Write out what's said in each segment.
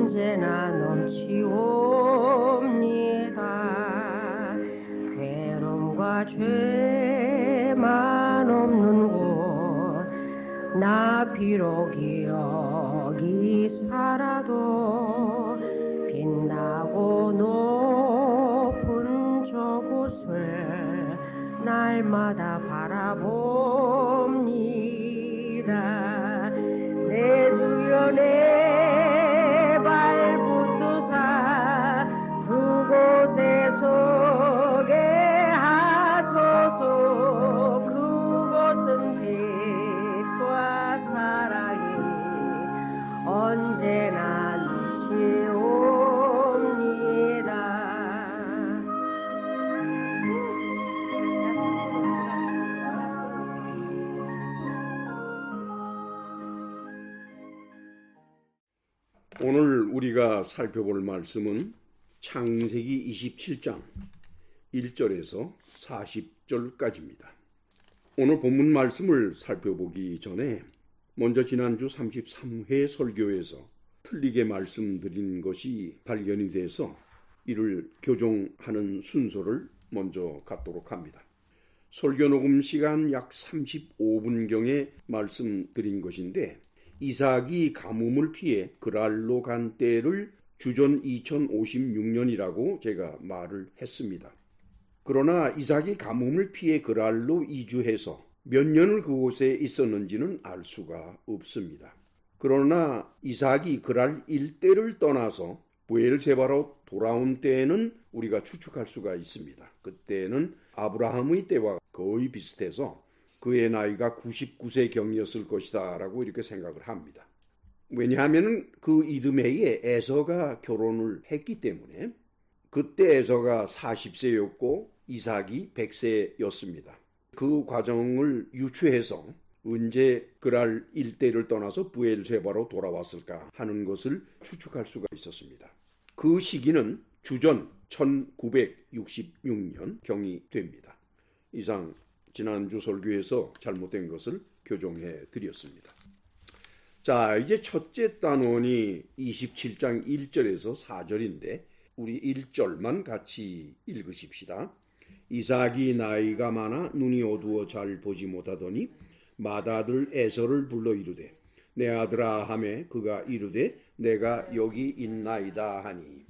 언제나 넘치옵니다. 괴로움과 죄만 없는 곳, 나 비록 여기 살아도 빛나고 높은 저곳을 날마다 바라봅니다. 내 주여 내 발붙드사 그곳에 서게 하소서. 그곳은 빛과 사랑이 언제나 넘치옵니다. 오늘 우리가 살펴볼 말씀은 창세기 27장 1절에서 40절까지입니다. 오늘 본문 말씀을 살펴보기 전에 먼저 지난주 33회 설교에서 틀리게 말씀드린 것이 발견이 돼서 이를 교정하는 순서를 먼저 갖도록 합니다. 설교 녹음 시간 약 35분경에 말씀드린 것인데 이삭이 가뭄을 피해 그랄로 간 때를 주전 2056년이라고 제가 말을 했습니다. 그러나 이삭이 가뭄을 피해 그랄로 이주해서 몇 년을 그곳에 있었는지는 알 수가 없습니다. 그러나 이삭이 그랄 일대를 떠나서 브엘세바로 돌아온 때에는 우리가 추측할 수가 있습니다. 그때는 아브라함의 때와 거의 비슷해서 그의 나이가 99세경이었을 것이다 라고 이렇게 생각을 합니다. 왜냐하면 그 이듬해에 에서가 결혼을 했기 때문에 그때 에서가 40세였고 이삭이 100세였습니다. 그 과정을 유추해서 언제 그랄 일대를 떠나서 브엘세바로 돌아왔을까 하는 것을 추측할 수가 있었습니다. 그 시기는 주전 1966년 경이 됩니다. 이상 지난주 설교에서 잘못된 것을 교정해 드렸습니다. 자, 이제 첫째 단원이 27장 1절에서 4절인데 우리 1절만 같이 읽으십시다. 이삭이 나이가 많아 눈이 어두워 잘 보지 못하더니 맏아들 에서를 불러 이르되 내 아들아 하매 그가 이르되 내가 여기 있나이다 하니.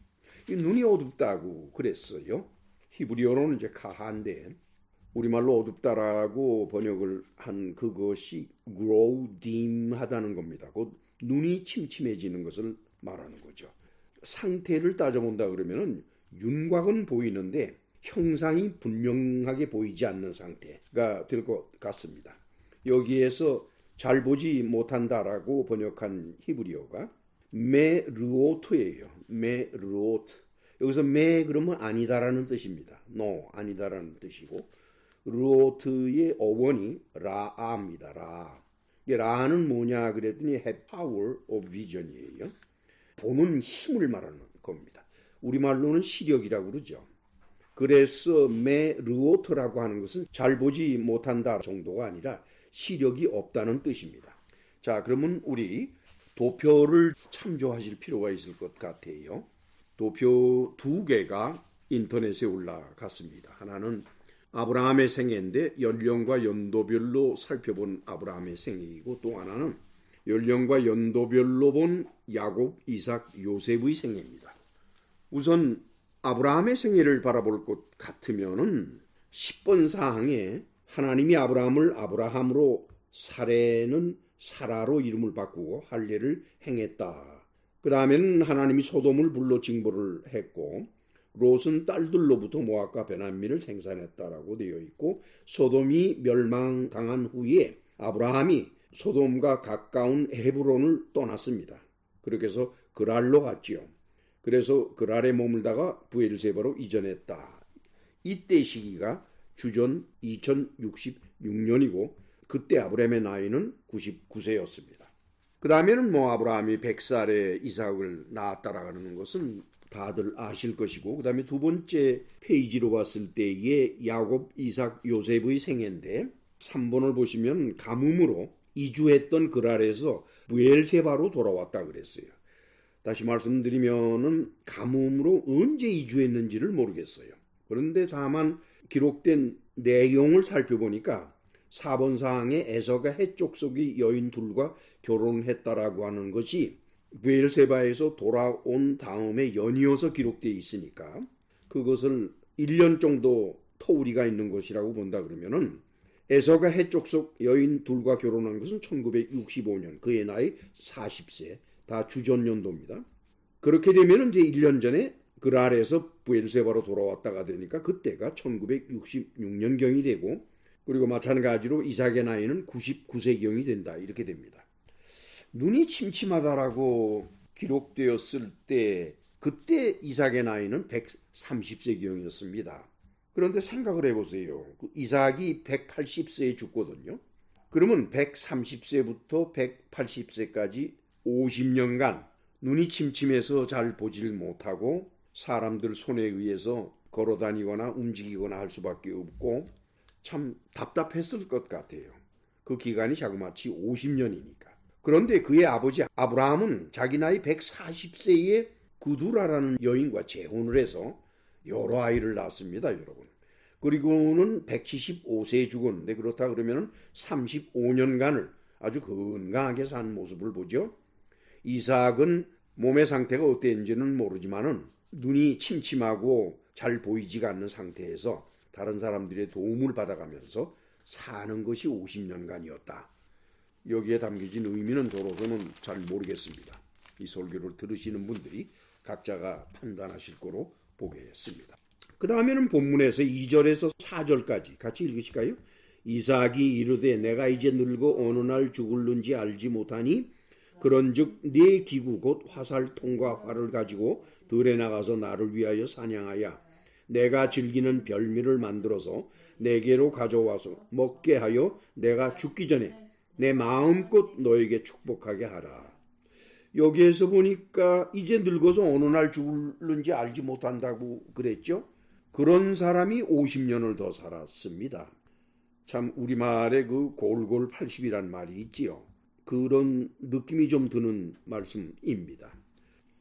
눈이 어둡다고 그랬어요. 히브리어로는 이제 카한데 우리말로 어둡다라고 번역을 한 그것이 grow dim 하다는 겁니다. 곧 눈이 침침해지는 것을 말하는 거죠. 상태를 따져본다 그러면은 윤곽은 보이는데 형상이 분명하게 보이지 않는 상태가 될 것 같습니다. 여기에서 잘 보지 못한다라고 번역한 히브리어가 메르오트예요. 메르오트. 여기서 메 그러면 아니다라는 뜻입니다. no, 아니다라는 뜻이고 르오트의 어원이 라아입니다. 라는 뭐냐 그랬더니 have power of vision이에요. 보는 힘을 말하는 겁니다. 우리말로는 시력이라고 그러죠. 그래서 메르오트라고 하는 것은 잘 보지 못한다 정도가 아니라 시력이 없다는 뜻입니다. 자, 그러면 우리 도표를 참조하실 필요가 있을 것 같아요. 도표 두 개가 인터넷에 올라갔습니다. 하나는 아브라함의 생애인데 연령과 연도별로 살펴본 아브라함의 생애이고 또 하나는 연령과 연도별로 본 야곱, 이삭, 요셉의 생애입니다. 우선 아브라함의 생애를 바라볼 것 같으면은 10번 사항에 하나님이 아브라함을 아브라함으로 사레는 사라로 이름을 바꾸고 할례를 행했다. 그 다음에는 하나님이 소돔을 불러 징벌을 했고 롯은 딸들로부터 모압과 베냐민을 생산했다라고 되어 있고 소돔이 멸망당한 후에 아브라함이 소돔과 가까운 헤브론을 떠났습니다. 그렇게 해서 그랄로 갔지요. 그래서 그랄에 머물다가 브엘세바로 이전했다. 이때 시기가 주전 2066년이고 그때 아브라함의 나이는 99세였습니다. 그 다음에는 아브라함이 100살에 이삭을 낳았다라는 것은 다들 아실 것이고 그 다음에 두 번째 페이지로 봤을 때의 야곱, 이삭, 요셉의 생애인데 3번을 보시면 가뭄으로 이주했던 그랄에서 브엘세바로 돌아왔다 그랬어요. 다시 말씀드리면은 가뭄으로 언제 이주했는지를 모르겠어요. 그런데 다만 기록된 내용을 살펴보니까 사본상에 에서가 헷족속의 여인 둘과 결혼했다라고 하는 것이 브엘세바에서 돌아온 다음에 연이어서 기록되어 있으니까 그것을 1년 정도 터울이가 있는 것이라고 본다 그러면은 에서가 헷족속 여인 둘과 결혼한 것은 1965년, 그의 나이 40세, 다 주전연도입니다. 그렇게 되면 이제 1년 전에 그랄에서 브엘세바로 돌아왔다가 되니까 그때가 1966년경이 되고, 그리고 마찬가지로 이삭의 나이는 99세경이 된다, 이렇게 됩니다. 눈이 침침하다라고 기록되었을 때 그때 이삭의 나이는 130세경이었습니다. 그런데 생각을 해보세요. 이삭이 180세에 죽거든요. 그러면 130세부터 180세까지 50년간 눈이 침침해서 잘 보질 못하고 사람들 손에 의해서 걸어다니거나 움직이거나 할 수밖에 없고 참 답답했을 것 같아요. 그 기간이 자그마치 50년이니까. 그런데 그의 아버지 아브라함은 자기 나이 140세에 구두라라는 여인과 재혼을 해서 여러 아이를 낳았습니다, 여러분. 그리고는 175세에 죽었는데 그렇다 그러면 35년간을 아주 건강하게 산 모습을 보죠. 이삭은 몸의 상태가 어땠는지는 모르지만은 눈이 침침하고 잘 보이지가 않는 상태에서 다른 사람들의 도움을 받아가면서 사는 것이 50년간이었다. 여기에 담겨진 의미는 저로서는 잘 모르겠습니다. 이 설교를 들으시는 분들이 각자가 판단하실 거로 보겠습니다. 그 다음에는 본문에서 2절에서 4절까지 같이 읽으실까요? 이삭이 이르되 내가 이제 늙어 어느 날 죽을는지 알지 못하니 그런즉 네 기구 곧 화살통과 활을 가지고 들에 나가서 나를 위하여 사냥하여 내가 즐기는 별미를 만들어서 내게로 가져와서 먹게 하여 내가 죽기 전에 내 마음껏 너에게 축복하게 하라. 여기에서 보니까 이제 늙어서 어느 날 죽을는지 알지 못한다고 그랬죠. 그런 사람이 50년을 더 살았습니다. 참 우리말에 그 골골 80이란 말이 있지요. 그런 느낌이 좀 드는 말씀입니다.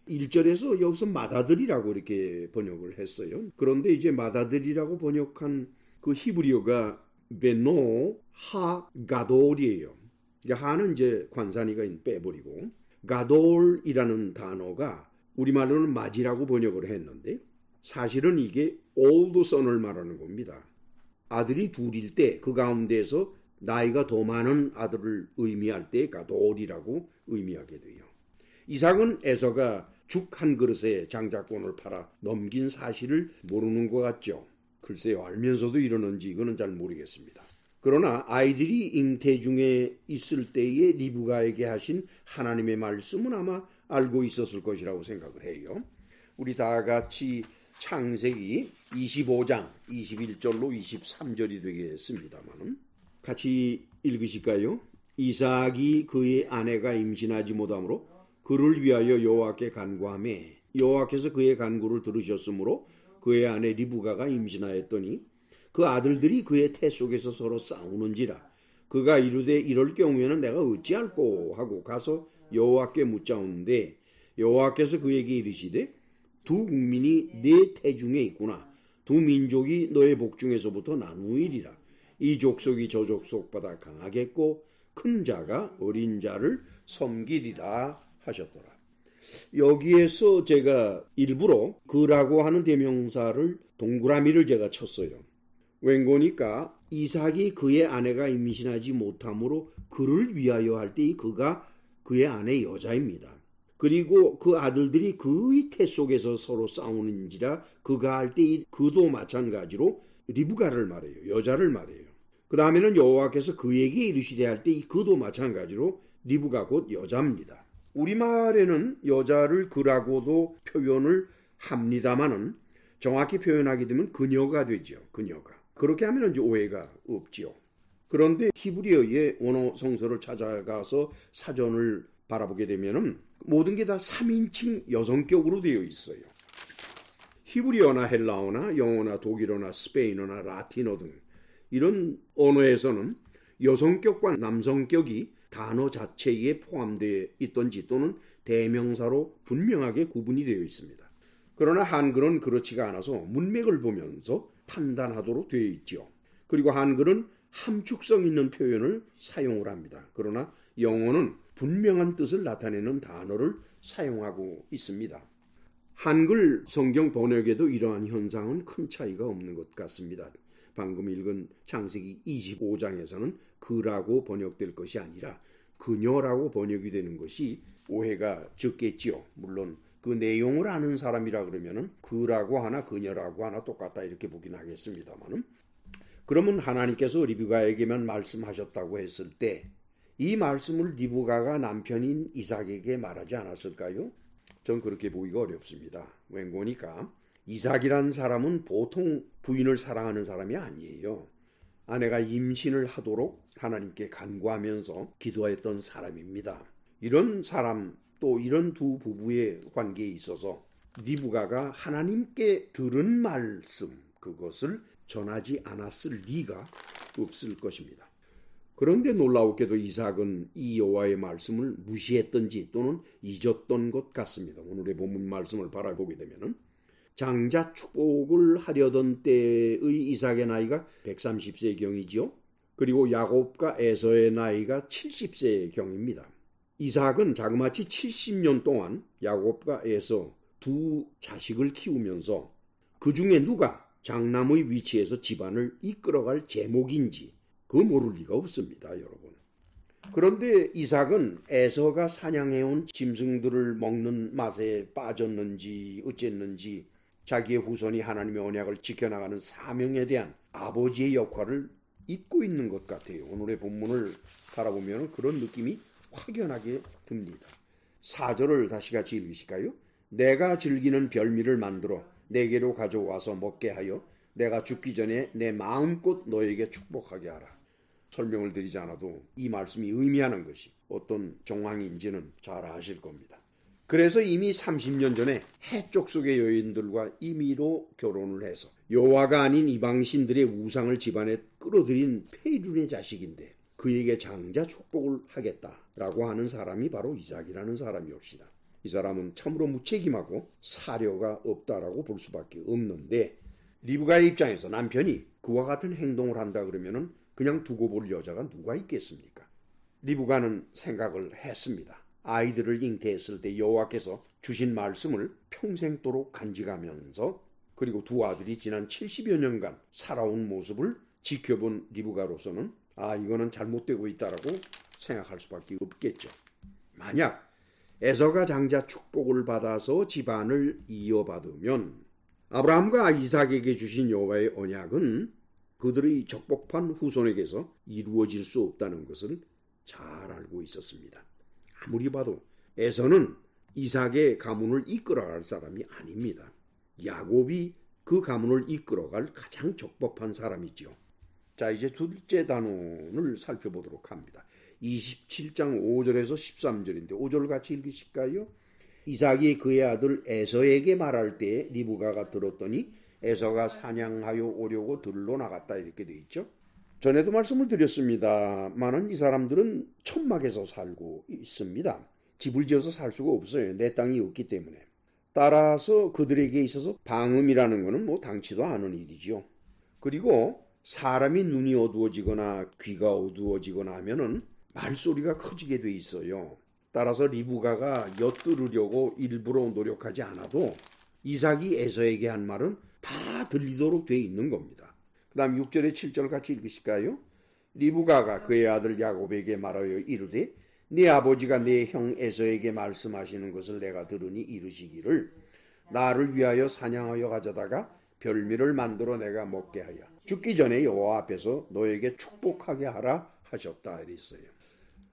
1절에서 여기서 맏아들이라고 이렇게 번역을 했어요. 그런데 이제 맏아들이라고 번역한 그 히브리어가 베노 하 가돌이에요. 하는 이제 관사니가 빼버리고 가돌이라는 단어가 우리말로는 맏이라고 번역을 했는데 사실은 이게 old son을 말하는 겁니다. 아들이 둘일 때 그 가운데서 나이가 더 많은 아들을 의미할 때 가돌이라고 의미하게 돼요. 이삭은 에서가 죽 한 그릇에 장자권을 팔아 넘긴 사실을 모르는 것 같죠. 글쎄요, 알면서도 이러는지 이거는 잘 모르겠습니다. 그러나 아이들이 잉태 중에 있을 때에 리브가에게 하신 하나님의 말씀은 아마 알고 있었을 것이라고 생각을 해요. 우리 다 같이 창세기 25장 21절로 23절이 되겠습니다만 같이 읽으실까요? 이삭이 그의 아내가 임신하지 못하므로 그를 위하여 여호와께 간구하매 여호와께서 그의 간구를 들으셨으므로 그의 아내 리브가가 임신하였더니 그 아들들이 그의 태 속에서 서로 싸우는지라 그가 이르되 이럴 경우에는 내가 어찌할꼬 하고 가서 여호와께 묻자온데 여호와께서 그에게 이르시되 두 국민이 네 태중에 있구나. 두 민족이 너의 복중에서부터 나누이리라. 이 족속이 저 족속보다 강하겠고 큰 자가 어린 자를 섬기리라 하셨더라. 여기에서 제가 일부러 그라고 하는 대명사를 동그라미를 제가 쳤어요. 웬거니까 이삭이 그의 아내가 임신하지 못함으로 그를 위하여 할 때 그가 그의 아내 여자입니다. 그리고 그 아들들이 그의 태 속에서 서로 싸우는지라 그가 할 때 그도 마찬가지로 리브가를 말해요. 여자를 말해요. 그 다음에는 여호와께서 그에게 이르시되 할 때 그도 마찬가지로 리브가 곧 여자입니다. 우리말에는 여자를 그라고도 표현을 합니다마는 정확히 표현하게 되면 그녀가 되죠. 그녀가. 그렇게 하면 이제 오해가 없지요. 그런데 히브리어의 원어 성서를 찾아가서 사전을 바라보게 되면은 모든 게 다 3인칭 여성격으로 되어 있어요. 히브리어나 헬라어나 영어나 독일어나 스페인어나 라틴어 등 이런 언어에서는 여성격과 남성격이 단어 자체에 포함되어 있던지 또는 대명사로 분명하게 구분이 되어 있습니다. 그러나 한글은 그렇지가 않아서 문맥을 보면서 판단하도록 되어 있죠. 그리고 한글은 함축성 있는 표현을 사용을 합니다. 그러나 영어는 분명한 뜻을 나타내는 단어를 사용하고 있습니다. 한글 성경 번역에도 이러한 현상은 큰 차이가 없는 것 같습니다. 방금 읽은 창세기 25장에서는 그라고 번역될 것이 아니라 그녀라고 번역이 되는 것이 오해가 적겠지요. 물론 그 내용을 아는 사람이라 그러면은 그라고 하나 그녀라고 하나 똑같다 이렇게 보긴 하겠습니다만은, 그러면 하나님께서 리브가에게만 말씀하셨다고 했을 때 이 말씀을 리브가가 남편인 이삭에게 말하지 않았을까요? 전 그렇게 보기가 어렵습니다. 웬거니까 이삭이란 사람은 보통 부인을 사랑하는 사람이 아니에요. 아내가 임신을 하도록 하나님께 간구하면서 기도했던 사람입니다. 이런 사람, 또 이런 두 부부의 관계에 있어서 리브가가 하나님께 들은 말씀, 그것을 전하지 않았을 리가 없을 것입니다. 그런데 놀라웠게도 이삭은 이 여호와의 말씀을 무시했던지 또는 잊었던 것 같습니다. 오늘의 본문 말씀을 바라보게 되면은 장자 축복을 하려던 때의 이삭의 나이가 130세경이지요. 그리고 야곱과 에서의 나이가 70세경입니다. 이삭은 자그마치 70년 동안 야곱과 에서 두 자식을 키우면서 그 중에 누가 장남의 위치에서 집안을 이끌어갈 제목인지 그거 모를 리가 없습니다, 여러분. 그런데 이삭은 에서가 사냥해온 짐승들을 먹는 맛에 빠졌는지 어쨌는지 자기의 후손이 하나님의 언약을 지켜나가는 사명에 대한 아버지의 역할을 잊고 있는 것 같아요. 오늘의 본문을 바라보면 그런 느낌이 확연하게 듭니다. 4절을 다시 같이 읽으실까요? 내가 즐기는 별미를 만들어 내게로 가져와서 먹게 하여 내가 죽기 전에 내 마음껏 너에게 축복하게 하라. 설명을 드리지 않아도 이 말씀이 의미하는 것이 어떤 정황인지는 잘 아실 겁니다. 그래서 이미 30년 전에 해쪽 속의 여인들과 임의로 결혼을 해서 여호와가 아닌 이방신들의 우상을 집안에 끌어들인 페이륜의 자식인데 그에게 장자 축복을 하겠다라고 하는 사람이 바로 이삭이라는 사람이옵시다. 이 사람은 참으로 무책임하고 사려가 없다라고 볼 수밖에 없는데, 리브가의 입장에서 남편이 그와 같은 행동을 한다 그러면은 그냥 두고 볼 여자가 누가 있겠습니까? 리브가는 생각을 했습니다. 아이들을 잉태했을 때 여호와께서 주신 말씀을 평생도록 간직하면서 그리고 두 아들이 지난 70여 년간 살아온 모습을 지켜본 리브가로서는 이거는 잘못되고 있다라고 생각할 수밖에 없겠죠. 만약 에서가 장자 축복을 받아서 집안을 이어받으면 아브라함과 이삭에게 주신 여호와의 언약은 그들의 적복한 후손에게서 이루어질 수 없다는 것을 잘 알고 있었습니다. 아무리 봐도 에서는 이삭의 가문을 이끌어갈 사람이 아닙니다. 야곱이 그 가문을 이끌어갈 가장 적법한 사람이죠. 자, 이제 둘째 단원을 살펴보도록 합니다. 27장 5절에서 13절인데 5절 같이 읽으실까요? 이삭이 그의 아들 에서에게 말할 때 리브가가 들었더니 에서가 사냥하여 오려고 들로 나갔다 이렇게 되어 있죠. 전에도 말씀을 드렸습니다만은 이 사람들은 천막에서 살고 있습니다. 집을 지어서 살 수가 없어요. 내 땅이 없기 때문에. 따라서 그들에게 있어서 방음이라는 것은 뭐 당치도 않은 일이죠. 그리고 사람이 눈이 어두워지거나 귀가 어두워지거나 하면은 말소리가 커지게 돼 있어요. 따라서 리브가가 엿들으려고 일부러 노력하지 않아도 이삭이 에서에게 한 말은 다 들리도록 돼 있는 겁니다. 그 다음 6절에 7절 같이 읽으실까요? 리브가가 그의 아들 야곱에게 말하여 이르되 네 아버지가 내 형 에서에게 말씀하시는 것을 내가 들으니 이르시기를 나를 위하여 사냥하여 가져다가 별미를 만들어 내가 먹게 하여 죽기 전에 여호와 앞에서 너에게 축복하게 하라 하셨다 이랬어요.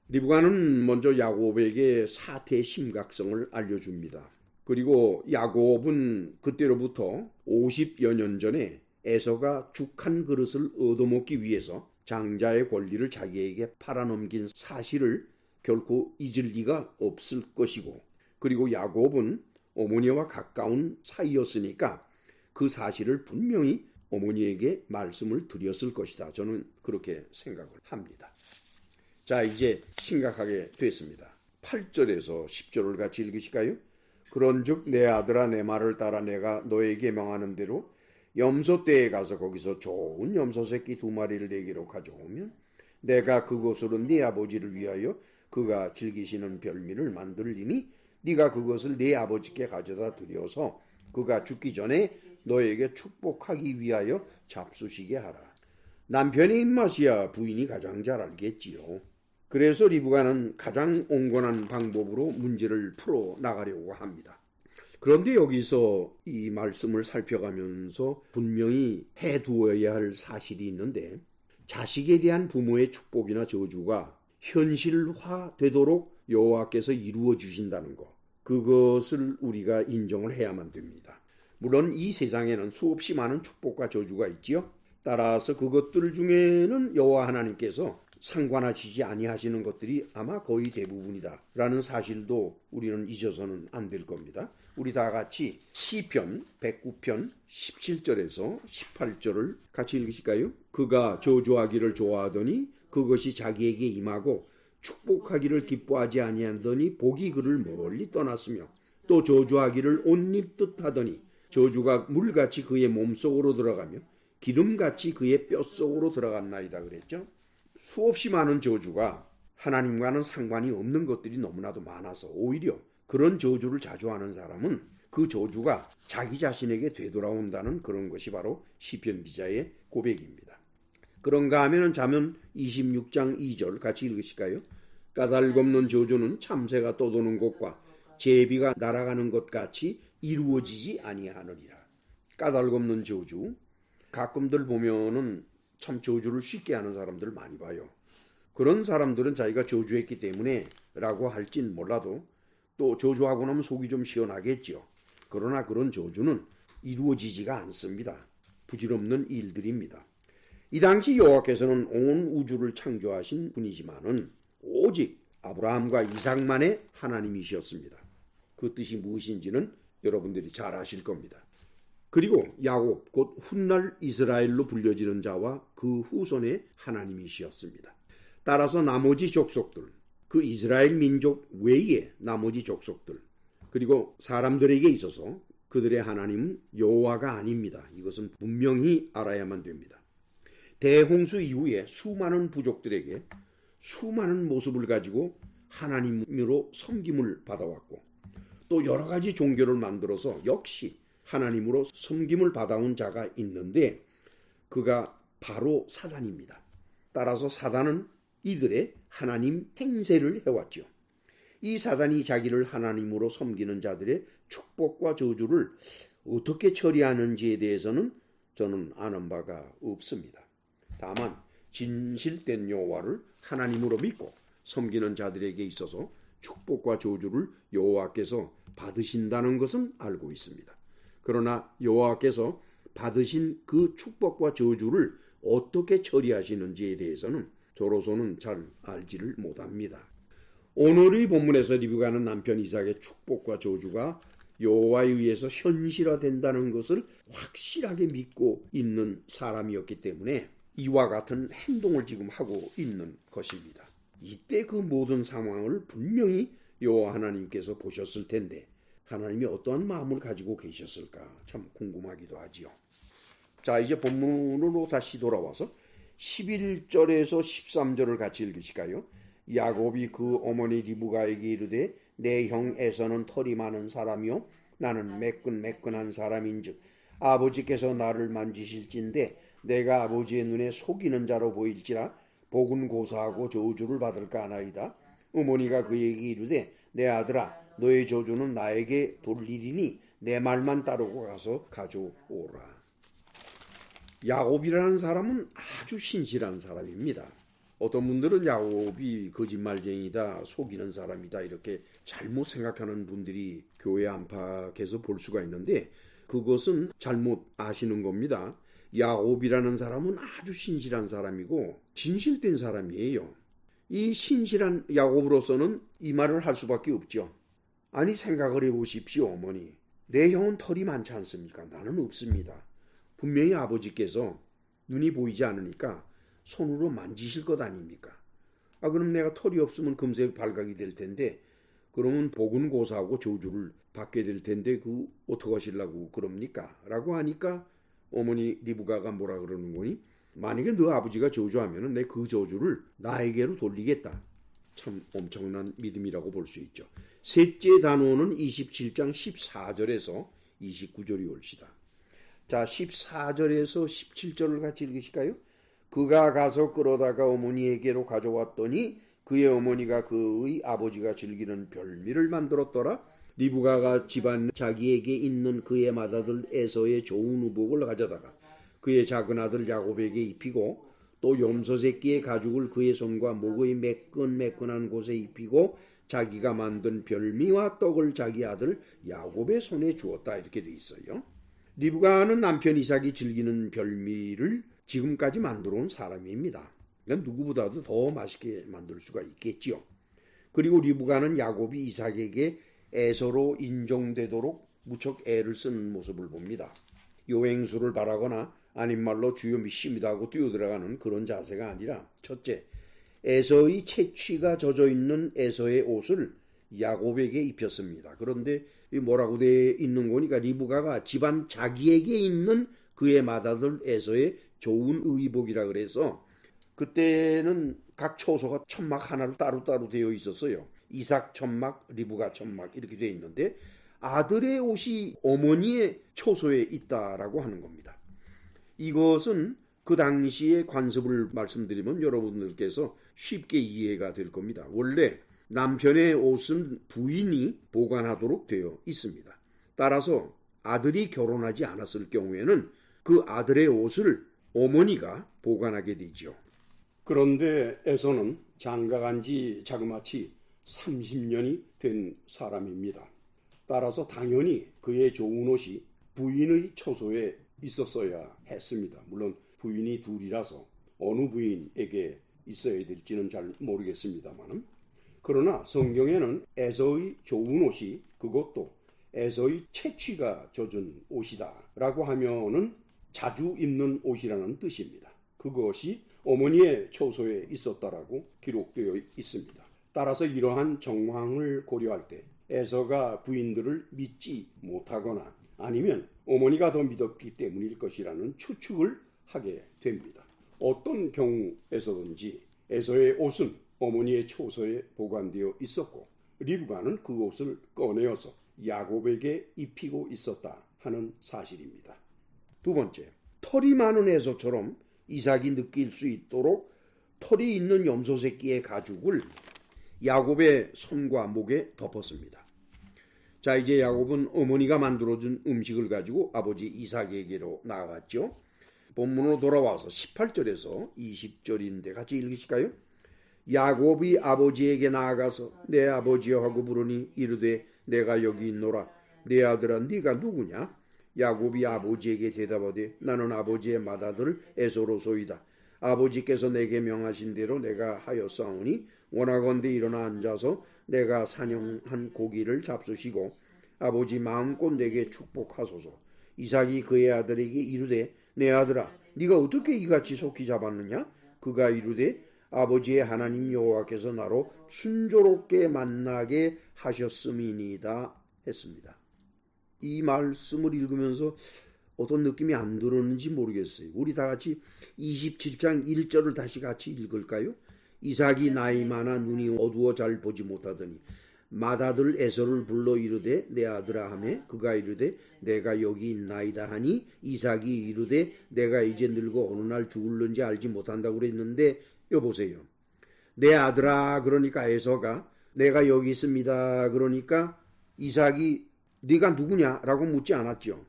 리브가는 먼저 야곱에게 사태의 심각성을 알려줍니다. 그리고 야곱은 그때로부터 50여 년 전에 에서가 죽 한 그릇을 얻어먹기 위해서 장자의 권리를 자기에게 팔아넘긴 사실을 결코 잊을 리가 없을 것이고, 그리고 야곱은 어머니와 가까운 사이였으니까 그 사실을 분명히 어머니에게 말씀을 드렸을 것이다. 저는 그렇게 생각을 합니다. 자, 이제 심각하게 됐습니다. 8절에서 10절을 같이 읽으실까요? 그런즉 내 아들아 내 말을 따라 내가 너에게 명하는 대로 염소떼에 가서 거기서 좋은 염소 새끼 2마리를 내게로 가져오면 내가 그것으로 네 아버지를 위하여 그가 즐기시는 별미를 만들리니 네가 그것을 네 아버지께 가져다 드려서 그가 죽기 전에 너에게 축복하기 위하여 잡수시게 하라. 남편의 입맛이야 부인이 가장 잘 알겠지요. 그래서 리브가는 가장 온건한 방법으로 문제를 풀어 나가려고 합니다. 그런데 여기서 이 말씀을 살펴가면서 분명히 해두어야 할 사실이 있는데 자식에 대한 부모의 축복이나 저주가 현실화되도록 여호와께서 이루어 주신다는 것, 그것을 우리가 인정을 해야만 됩니다. 물론 이 세상에는 수없이 많은 축복과 저주가 있지요. 따라서 그것들 중에는 여호와 하나님께서 상관하시지 아니하시는 것들이 아마 거의 대부분이다 라는 사실도 우리는 잊어서는 안 될 겁니다. 우리 다 같이 시편 109편 17절에서 18절을 같이 읽으실까요? 그가 저주하기를 좋아하더니 그것이 자기에게 임하고 축복하기를 기뻐하지 아니하더니 복이 그를 멀리 떠났으며 또 저주하기를 옷 입듯 하더니 저주가 물같이 그의 몸속으로 들어가며 기름같이 그의 뼛속으로 들어갔나이다 그랬죠. 수없이 많은 저주가 하나님과는 상관이 없는 것들이 너무나도 많아서 오히려 그런 저주를 자주 하는 사람은 그 저주가 자기 자신에게 되돌아온다는 그런 것이 바로 시편 기자의 고백입니다. 그런가 하면 잠언 26장 2절 같이 읽으실까요? 까닭없는 저주는 참새가 떠도는 것과 제비가 날아가는 것 같이 이루어지지 아니하느니라. 까닭없는 저주, 가끔들 보면은 참 저주를 쉽게 하는 사람들 많이 봐요. 그런 사람들은 자기가 저주했기 때문에 라고 할진 몰라도 또 저주하고 나면 속이 좀 시원하겠죠. 그러나 그런 저주는 이루어지지가 않습니다. 부질없는 일들입니다. 이 당시 여호와께서는 온 우주를 창조하신 분이지만은 오직 아브라함과 이삭만의 하나님이셨습니다. 그 뜻이 무엇인지는 여러분들이 잘 아실 겁니다. 그리고 야곱 곧 훗날 이스라엘로 불려지는 자와 그 후손의 하나님이시었습니다. 따라서 나머지 족속들, 그 이스라엘 민족 외의 나머지 족속들, 그리고 사람들에게 있어서 그들의 하나님은 여호와가 아닙니다. 이것은 분명히 알아야만 됩니다. 대홍수 이후에 수많은 부족들에게 수많은 모습을 가지고 하나님으로 섬김을 받아왔고 또 여러 가지 종교를 만들어서 역시 하나님으로 섬김을 받아온 자가 있는데 그가 바로 사단입니다. 따라서 사단은 이들의 하나님 행세를 해왔죠. 이 사단이 자기를 하나님으로 섬기는 자들의 축복과 저주를 어떻게 처리하는지에 대해서는 저는 아는 바가 없습니다. 다만 진실된 여호와를 하나님으로 믿고 섬기는 자들에게 있어서 축복과 저주를 여호와께서 받으신다는 것은 알고 있습니다. 그러나 여호와께서 받으신 그 축복과 저주를 어떻게 처리하시는지에 대해서는 저로서는 잘 알지를 못합니다. 오늘의 본문에서 리브가는 남편 이삭의 축복과 저주가 여호와에 의해서 현실화된다는 것을 확실하게 믿고 있는 사람이었기 때문에 이와 같은 행동을 지금 하고 있는 것입니다. 이때 그 모든 상황을 분명히 여호와 하나님께서 보셨을 텐데 하나님이 어떠한 마음을 가지고 계셨을까 참 궁금하기도 하지요. 자, 이제 본문으로 다시 돌아와서 11절에서 13절을 같이 읽으실까요? 야곱이 그 어머니 리브가에게 이르되 내 형 에서는 털이 많은 사람이요 나는 매끈매끈한 사람인즉 아버지께서 나를 만지실진데 내가 아버지의 눈에 속이는 자로 보일지라 복은 고사하고 저주를 받을까 하나이다. 어머니가 그에게 이르되 내 아들아 너의 저주는 나에게 돌리리니 내 말만 따르고 가서 가져오라. 야곱이라는 사람은 아주 신실한 사람입니다. 어떤 분들은 야곱이 거짓말쟁이다, 속이는 사람이다 이렇게 잘못 생각하는 분들이 교회 안팎에서 볼 수가 있는데 그것은 잘못 아시는 겁니다. 야곱이라는 사람은 아주 신실한 사람이고 진실된 사람이에요. 이 신실한 야곱으로서는 이 말을 할 수밖에 없죠. 아니 생각을 해보십시오 어머니. 내 형은 털이 많지 않습니까? 나는 없습니다. 분명히 아버지께서 눈이 보이지 않으니까 손으로 만지실 것 아닙니까? 그럼 내가 털이 없으면 금세 발각이 될 텐데 그러면 복은 고사하고 저주를 받게 될 텐데 그 어떡하시려고 그럽니까? 라고 하니까 어머니 리브가가 뭐라 그러는 거니? 만약에 너 아버지가 저주하면 내 그 저주를 나에게로 돌리겠다. 참 엄청난 믿음이라고 볼 수 있죠. 셋째 단원은 27장 14절에서 29절이 옳시다. 자, 14절에서 17절을 같이 읽으실까요? 그가 가서 끌어다가 어머니에게로 가져왔더니 그의 어머니가 그의 아버지가 즐기는 별미를 만들었더라. 리브가가 집안 자기에게 있는 그의 맏아들 에서의 좋은 의복을 가져다가 그의 작은 아들 야곱에게 입히고 또 염소 새끼의 가죽을 그의 손과 목의 매끈매끈한 곳에 입히고 자기가 만든 별미와 떡을 자기 아들 야곱의 손에 주었다. 이렇게 돼 있어요. 리브가는 남편 이삭이 즐기는 별미를 지금까지 만들어 온 사람입니다. 그러니까 누구보다도 더 맛있게 만들 수가 있겠지요. 그리고 리브가는 야곱이 이삭에게 에서로 인정되도록 무척 애를 쓰는 모습을 봅니다. 요행수를 바라거나 아닌 말로 주여 믿습니다 하고 뛰어들어가는 그런 자세가 아니라 첫째, 에서의 채취가 젖어 있는 에서의 옷을 야곱에게 입혔습니다. 그런데 뭐라고 되어 있는 거니까 리브가가 집안 자기에게 있는 그의 맏아들 에서의 좋은 의복이라 그래서 그때는 각 초소가 천막 하나로 따로따로 되어 있었어요. 이삭 천막, 리브가 천막 이렇게 되어 있는데 아들의 옷이 어머니의 초소에 있다라고 하는 겁니다. 이것은 그 당시의 관습을 말씀드리면 여러분들께서 쉽게 이해가 될 겁니다. 원래 남편의 옷은 부인이 보관하도록 되어 있습니다. 따라서 아들이 결혼하지 않았을 경우에는 그 아들의 옷을 어머니가 보관하게 되죠. 그런데 에서는 장가간 지 자그마치 30년이 된 사람입니다. 따라서 당연히 그의 좋은 옷이 부인의 초소에 있었어야 했습니다. 물론 부인이 둘이라서 어느 부인에게 있어야 될지는 잘 모르겠습니다만 그러나 성경에는 에서의 좋은 옷이 그것도 에서의 채취가 젖은 옷이다 라고 하면은 자주 입는 옷이라는 뜻입니다. 그것이 어머니의 초소에 있었다라고 기록되어 있습니다. 따라서 이러한 정황을 고려할 때 에서가 부인들을 믿지 못하거나 아니면 어머니가 더 믿었기 때문일 것이라는 추측을 하게 됩니다. 어떤 경우에서든지 에서의 옷은 어머니의 초소에 보관되어 있었고 리브가는 그 옷을 꺼내어서 야곱에게 입히고 있었다 하는 사실입니다. 두 번째, 털이 많은 에서처럼 이삭이 느낄 수 있도록 털이 있는 염소 새끼의 가죽을 야곱의 손과 목에 덮었습니다. 자, 이제 야곱은 어머니가 만들어준 음식을 가지고 아버지 이삭에게로 나아갔죠. 본문으로 돌아와서 18절에서 20절인데 같이 읽으실까요? 야곱이 아버지에게 나아가서 내 아버지여 하고 부르니 이르되 내가 여기 있노라. 내 아들아 네가 누구냐? 야곱이 아버지에게 대답하되 나는 아버지의 맏아들 에서로소이다. 아버지께서 내게 명하신 대로 내가 하였사오니 원하건대 일어나 앉아서 내가 사냥한 고기를 잡수시고 아버지 마음껏 내게 축복하소서. 이삭이 그의 아들에게 이르되 내 아들아 네가 어떻게 이같이 속히 잡았느냐? 그가 이르되 아버지의 하나님 여호와께서 나로 순조롭게 만나게 하셨음이니이다 했습니다. 이 말씀을 읽으면서 어떤 느낌이 안 들었는지 모르겠어요. 우리 다 같이 27장 1절을 다시 같이 읽을까요? 이삭이 나이 많아 눈이 어두워 잘 보지 못하더니 맏아들 에서를 불러 이르되 내 아들아 하매 그가 이르되 내가 여기 있나이다 하니 이삭이 이르되 내가 이제 늙어 어느 날 죽을는지 알지 못한다고 그랬는데 여보세요. 내 아들아 그러니까 에서가 내가 여기 있습니다. 그러니까 이삭이 네가 누구냐라고 묻지 않았죠.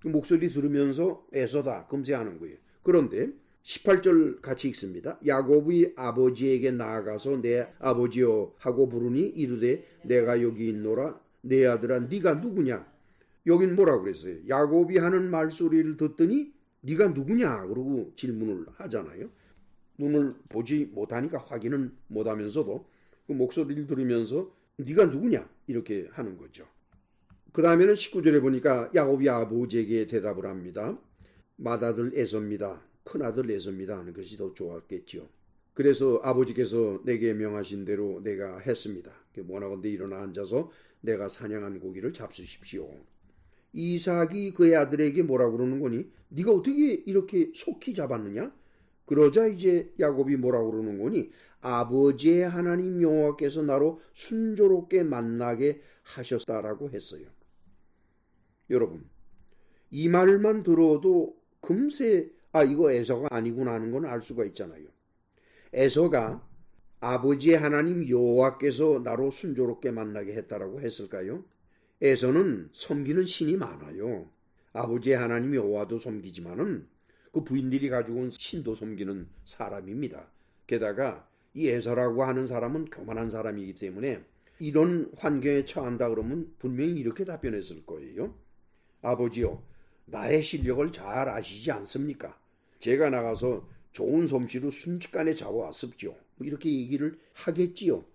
그 목소리 들으면서 에서다 금세하는 거예요. 그런데 18절 같이 읽습니다. 야곱이 아버지에게 나아가서 내 아버지여 하고 부르니 이르되 내가 여기 있노라. 내 아들아 네가 누구냐? 여긴 뭐라고 그랬어요? 야곱이 하는 말소리를 듣더니 네가 누구냐? 그러고 질문을 하잖아요. 눈을 보지 못하니까 확인은 못하면서도 그 목소리를 들으면서 네가 누구냐? 이렇게 하는 거죠. 그 다음에는 19절에 보니까 야곱이 아버지에게 대답을 합니다. 맏아들 에서입니다. 큰아들 에서입니다 하는 것이 더 좋았겠죠. 그래서 아버지께서 내게 명하신 대로 내가 했습니다. 원하건대 일어나 앉아서 내가 사냥한 고기를 잡수십시오. 이삭이 그의 아들에게 뭐라고 그러는 거니? 네가 어떻게 이렇게 속히 잡았느냐? 그러자 이제 야곱이 뭐라고 그러는 거니? 아버지의 하나님 여호와께서 나로 순조롭게 만나게 하셨다라고 했어요. 여러분, 이 말만 들어도 금세 이거 에서가 아니구나 하는 건 알 수가 있잖아요. 에서가 아버지의 하나님 여호와께서 나로 순조롭게 만나게 했다라고 했을까요? 에서는 섬기는 신이 많아요. 아버지의 하나님 여호와도 섬기지만은 그 부인들이 가지고 온 신도 섬기는 사람입니다. 게다가 이 에서라고 하는 사람은 교만한 사람이기 때문에 이런 환경에 처한다 그러면 분명히 이렇게 답변했을 거예요. 아버지요, 나의 실력을 잘 아시지 않습니까? 제가 나가서 좋은 솜씨로 순식간에 잡아왔습죠. 이렇게 얘기를 하겠지요.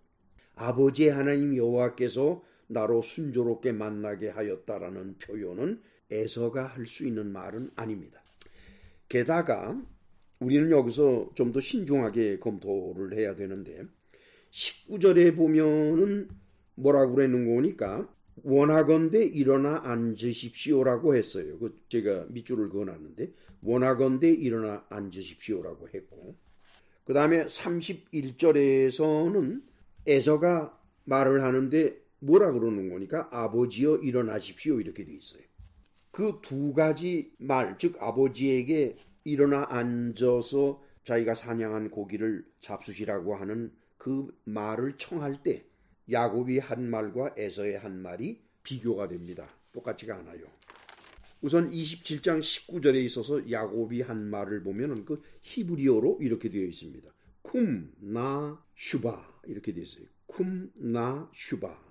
아버지의 하나님 여호와께서 나로 순조롭게 만나게 하였다라는 표현은 에서가 할 수 있는 말은 아닙니다. 게다가 우리는 여기서 좀 더 신중하게 검토를 해야 되는데 19절에 보면은 뭐라고 그러는 거니까 원하건대 일어나 앉으십시오라고 했어요. 제가 밑줄을 그어놨는데 원하건대 일어나 앉으십시오라고 했고 그 다음에 31절에서는 에서가 말을 하는데 뭐라 그러는 거니까 아버지여 일어나십시오 이렇게 돼 있어요. 그 두 가지 말, 즉 아버지에게 일어나 앉아서 자기가 사냥한 고기를 잡수시라고 하는 그 말을 청할 때 야곱이 한 말과 에서의 한 말이 비교가 됩니다. 똑같지가 않아요. 우선 27장 19절에 있어서 야곱이 한 말을 보면 그 히브리어로 이렇게 되어 있습니다. 쿰, 나, 슈바 이렇게 되어 있어요. 쿰, 나, 슈바.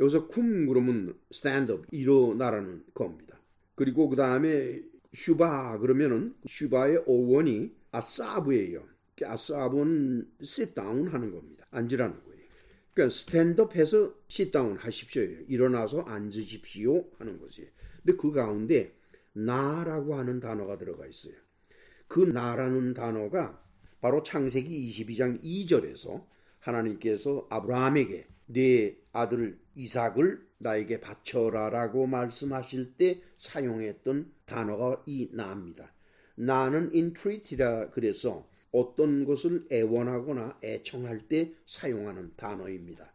여기서 쿰 그러면 stand up, 일어나라는 겁니다. 그리고 그 다음에 슈바 그러면은 슈바의 어원이 아사브예요. 아사브는 sit down 하는 겁니다. 앉으라는 거예요. 그러니까 stand up 해서 sit down 하십시오. 일어나서 앉으십시오 하는 거지. 근데 그 가운데 나라고 하는 단어가 들어가 있어요. 그 나라는 단어가 바로 창세기 22장 2절에서 하나님께서 아브라함에게 네 아들 이삭을 나에게 바쳐라라고 말씀하실 때 사용했던 단어가 이 나입니다. 나는 entreat이라 그래서 어떤 것을 애원하거나 애청할 때 사용하는 단어입니다.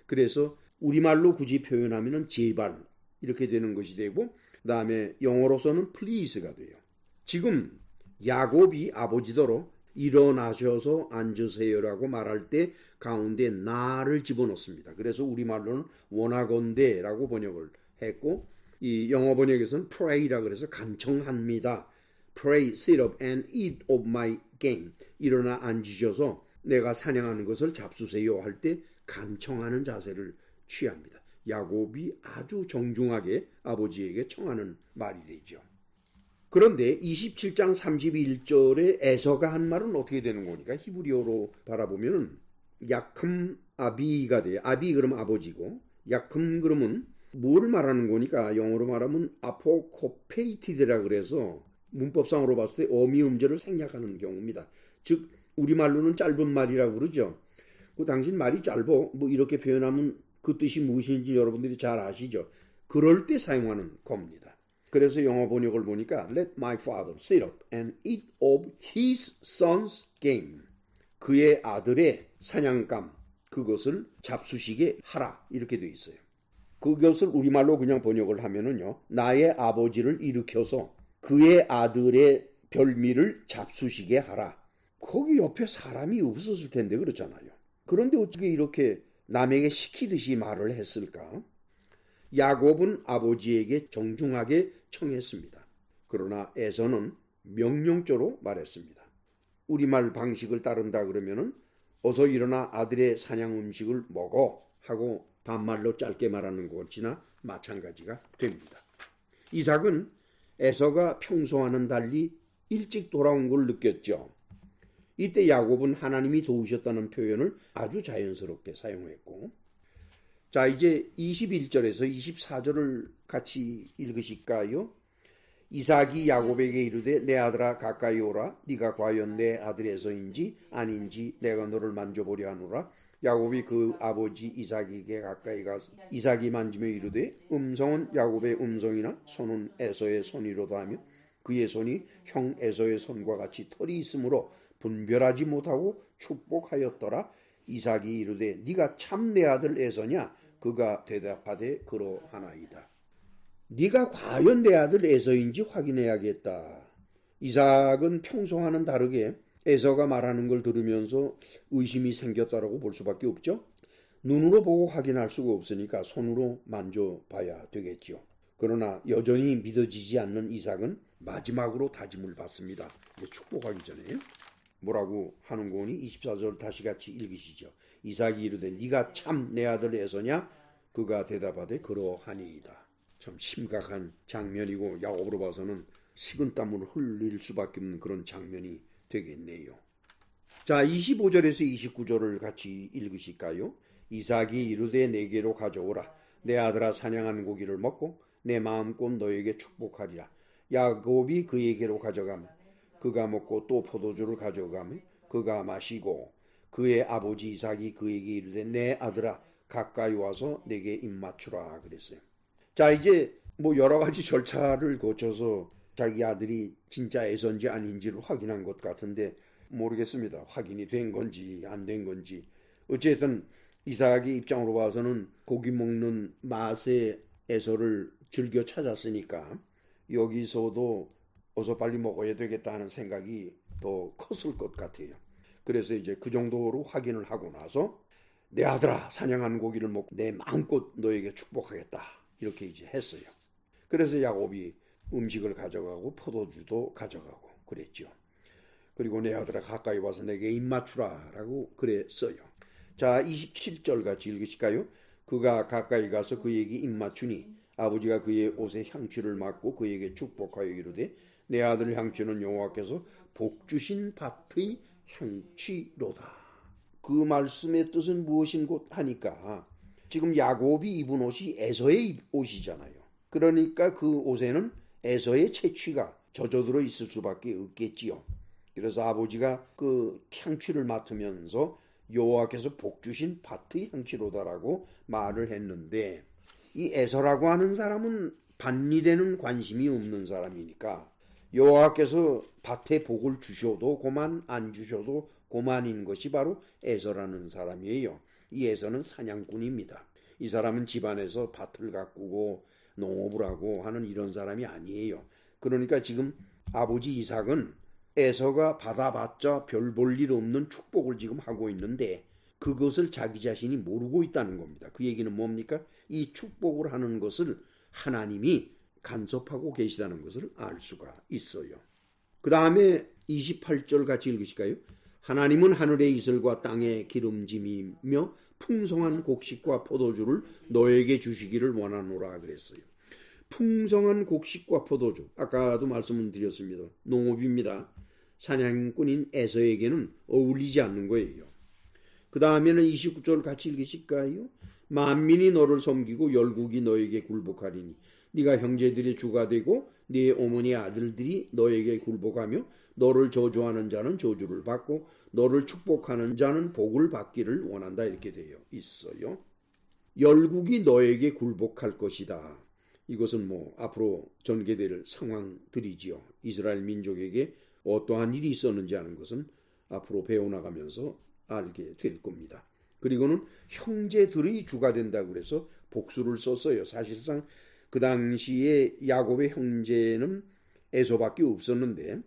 그래서 우리말로 굳이 표현하면 제발 이렇게 되는 것이 되고 그 다음에 영어로서는 please가 돼요. 지금 야곱이 아버지더러 일어나셔서 앉으세요라고 말할 때 가운데 나를 집어넣습니다. 그래서 우리말로는 원하건대라고 번역을 했고 이 영어 번역에서는 pray라 그래서 간청합니다. Pray, sit up and eat of my game. 일어나 앉으셔서 내가 사냥하는 것을 잡수세요 할 때 간청하는 자세를 취합니다. 야곱이 아주 정중하게 아버지에게 청하는 말이 되죠. 그런데 27장 31절에 에서가 한 말은 어떻게 되는 거니까 히브리어로 바라보면 야큼 아비가 돼요. 아비 그러면 아버지고 야큼 그러면 뭘 말하는 거니까 영어로 말하면 아포코페이티드라 그래서 문법상으로 봤을 때 어미음절을 생략하는 경우입니다. 즉 우리말로는 짧은 말이라고 그러죠. 당신 말이 짧어 뭐 이렇게 표현하면 그 뜻이 무엇인지 여러분들이 잘 아시죠. 그럴 때 사용하는 겁니다. 그래서 영어 번역을 보니까 Let my father sit up and eat of his son's game. 그의 아들의 사냥감 그것을 잡수시게 하라 이렇게 되어 있어요. 그것을 우리말로 그냥 번역을 하면은요. 나의 아버지를 일으켜서 그의 아들의 별미를 잡수시게 하라. 거기 옆에 사람이 없었을 텐데 그렇잖아요. 그런데 어떻게 이렇게 남에게 시키듯이 말을 했을까? 야곱은 아버지에게 정중하게 청했습니다. 그러나 에서는 명령조로 말했습니다. 우리말 방식을 따른다 그러면은 어서 일어나 아들의 사냥 음식을 먹어 하고 반말로 짧게 말하는 것이나 마찬가지가 됩니다. 이삭은 에서가 평소와는 달리 일찍 돌아온 걸 느꼈죠. 이때 야곱은 하나님이 도우셨다는 표현을 아주 자연스럽게 사용했고 자 이제 21절에서 24절을 같이 읽으실까요? 이삭이 야곱에게 이르되 내 아들아 가까이 오라. 네가 과연 내 아들에서인지 아닌지 내가 너를 만져보려 하노라. 야곱이 그 아버지 이삭에게 가까이 가서 이삭이 만지며 이르되 음성은 야곱의 음성이나 손은 에서의 손이로다 하며 그의 손이 형 에서의 손과 같이 털이 있으므로 분별하지 못하고 축복하였더라. 이삭이 이르되 네가 참 내 아들 에서냐? 그가 대답하되 그러하나이다. 네가 과연 내 아들 에서인지 확인해야겠다. 이삭은 평소와는 다르게 에서가 말하는 걸 들으면서 의심이 생겼다라고 볼 수밖에 없죠. 눈으로 보고 확인할 수가 없으니까 손으로 만져봐야 되겠죠. 그러나 여전히 믿어지지 않는 이삭은 마지막으로 다짐을 받습니다. 축복하기 전에요. 뭐라고 하는 거니? 24절 다시 같이 읽으시죠. 이삭이 이르되 네가 참 내 아들 에서냐? 그가 대답하되 그러하니이다. 참 심각한 장면이고 야곱으로 봐서는 식은땀을 흘릴 수밖에 없는 그런 장면이 되겠네요. 자, 25절에서 29절을 같이 읽으실까요? 이삭이 이르되 내게로 가져오라. 내 아들아 사냥한 고기를 먹고 내 마음껏 너에게 축복하리라. 야곱이 그에게로 가져가며 그가 먹고 또 포도주를 가져가며 그가 마시고 그의 아버지 이삭이 그에게 이르되 내 아들아 가까이 와서 내게 입맞추라 그랬어요. 자, 이제 뭐 여러 가지 절차를 거쳐서 자기 아들이 진짜 에서인지 아닌지를 확인한 것 같은데 모르겠습니다. 확인이 된 건지 안 된 건지. 어쨌든 이삭의 입장으로 봐서는 고기 먹는 맛의 에서를 즐겨 찾았으니까 여기서도 어서 빨리 먹어야 되겠다 하는 생각이 더 컸을 것 같아요. 그래서 이제 그 정도로 확인을 하고 나서 내 아들아 사냥한 고기를 먹고 내 마음껏 너에게 축복하겠다 이렇게 이제 했어요. 그래서 야곱이 음식을 가져가고 포도주도 가져가고 그랬죠. 그리고 내 아들아 가까이 와서 내게 입맞추라 라고 그랬어요. 자, 27절 같이 읽으실까요? 그가 가까이 가서 그에게 입맞추니 아버지가 그의 옷에 향취를 맡고 그에게 축복하여 이르되 내 아들 향취는 여호와께서 복 주신 밭의 향취로다. 그 말씀의 뜻은 무엇인고 하니까 지금 야곱이 입은 옷이 에서의 옷이잖아요. 그러니까 그 옷에는 에서의 채취가 젖어들어 있을 수밖에 없겠지요. 그래서 아버지가 그 향취를 맡으면서 여호와께서 복 주신 밭의 향취로다라고 말을 했는데 이 에서라고 하는 사람은 밭일에는 관심이 없는 사람이니까 여호와께서 밭에 복을 주셔도 고만 안 주셔도 고만인 것이 바로 에서라는 사람이에요. 이 에서는 사냥꾼입니다. 이 사람은 집안에서 밭을 가꾸고 농업을 하고 하는 이런 사람이 아니에요. 그러니까 지금 아버지 이삭은 에서가 받아봤자 별 볼 일 없는 축복을 지금 하고 있는데 그것을 자기 자신이 모르고 있다는 겁니다. 그 얘기는 뭡니까? 이 축복을 하는 것을 하나님이 간섭하고 계시다는 것을 알 수가 있어요. 그 다음에 28절 같이 읽으실까요? 하나님은 하늘의 이슬과 땅의 기름짐이며 풍성한 곡식과 포도주를 너에게 주시기를 원하노라 그랬어요. 풍성한 곡식과 포도주, 아까도 말씀을 드렸습니다. 농업입니다. 사냥꾼인 에서에게는 어울리지 않는 거예요. 그 다음에는 29절 같이 읽으실까요? 만민이 너를 섬기고 열국이 너에게 굴복하리니 네가 형제들의 주가 되고 네 어머니 아들들이 너에게 굴복하며 너를 저주하는 자는 저주를 받고 너를 축복하는 자는 복을 받기를 원한다 이렇게 되어 있어요. 열국이 너에게 굴복할 것이다. 이것은 뭐 앞으로 전개될 상황들이지요. 이스라엘 민족에게 어떠한 일이 있었는지 하는 것은 앞으로 배워나가면서 알게 될 겁니다. 그리고는 형제들의 주가 된다고 그래서 복수를 썼어요. 사실상 그 당시에 야곱의 형제는 에서밖에 없었는데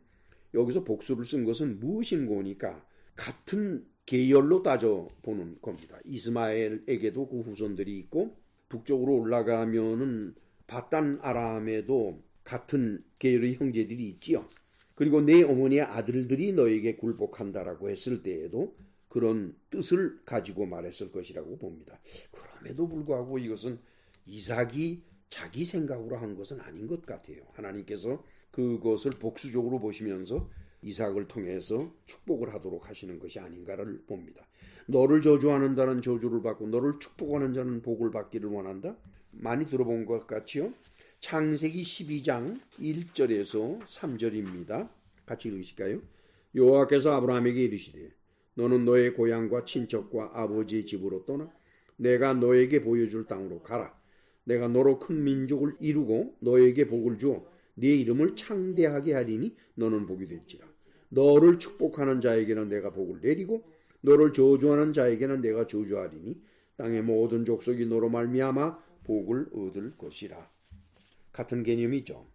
여기서 복수를 쓴 것은 무엇인고니까 같은 계열로 따져보는 겁니다. 이스마엘에게도 그 후손들이 있고 북쪽으로 올라가면은 바단 아람에도 같은 계열의 형제들이 있지요. 그리고 내 어머니의 아들들이 너에게 굴복한다라고 했을 때에도 그런 뜻을 가지고 말했을 것이라고 봅니다. 그럼에도 불구하고 이것은 이삭이 자기 생각으로 한 것은 아닌 것 같아요. 하나님께서 그것을 복수적으로 보시면서 이삭을 통해서 축복을 하도록 하시는 것이 아닌가를 봅니다. 너를 저주하는 자는 저주를 받고 너를 축복하는 자는 복을 받기를 원한다. 많이 들어본 것 같지요? 창세기 12장 1절에서 3절입니다. 같이 읽으실까요? 여호와께서 아브라함에게 이르시되 너는 너의 고향과 친척과 아버지의 집으로 떠나 내가 너에게 보여줄 땅으로 가라. 내가 너로 큰 민족을 이루고 너에게 복을 주어 네 이름을 창대하게 하리니 너는 복이 될지라. 너를 축복하는 자에게는 내가 복을 내리고 너를 저주하는 자에게는 내가 저주하리니 땅의 모든 족속이 너로 말미암아 복을 얻을 것이라. 같은 개념이죠.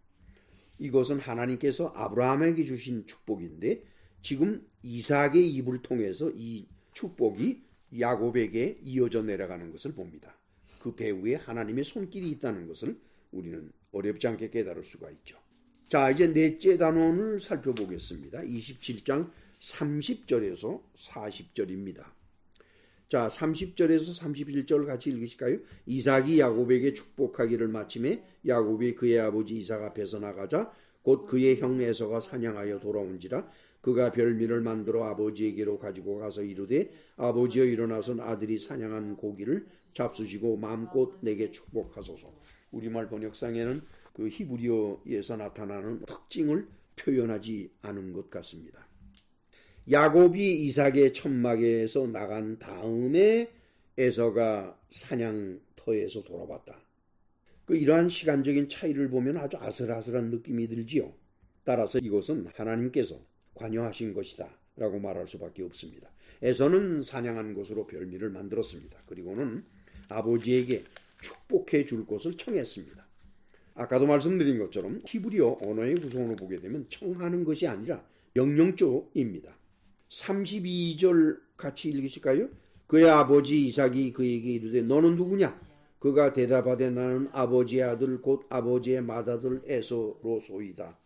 이것은 하나님께서 아브라함에게 주신 축복인데 지금 이삭의 입을 통해서 이 축복이 야곱에게 이어져 내려가는 것을 봅니다. 그 배후에 하나님의 손길이 있다는 것을 우리는 어렵지 않게 깨달을 수가 있죠. 자, 이제 넷째 단원을 살펴보겠습니다. 27장 30절에서 40절입니다. 자, 30절에서 31절 같이 읽으실까요? 이삭이 야곱에게 축복하기를 마침에 야곱이 그의 아버지 이삭 앞에서 나가자 곧 그의 형 에서가 사냥하여 돌아온지라. 그가 별미를 만들어 아버지에게로 가지고 가서 이르되 아버지여 일어나선 아들이 사냥한 고기를 잡수시고 마음껏 내게 축복하소서. 우리말 번역상에는 그 히브리어에서 나타나는 특징을 표현하지 않은 것 같습니다. 야곱이 이삭의 천막에서 나간 다음에 에서가 사냥터에서 돌아왔다. 이러한 시간적인 차이를 보면 아주 아슬아슬한 느낌이 들지요. 따라서 이것은 하나님께서 관여하신 것이다 라고 말할 수밖에 없습니다. 에서는 사냥한 것으로 별미를 만들었습니다. 그리고는 아버지에게 축복해 줄 것을 청했습니다. 아까도 말씀드린 것처럼 히브리어 언어의 구성으로 보게 되면 청하는 것이 아니라 명령조입니다. 32절 같이 읽으실까요? 그의 아버지 이삭이 그에게 이르되 너는 누구냐? 그가 대답하되 나는 아버지의 아들 곧 아버지의 맏아들 에서로소이다.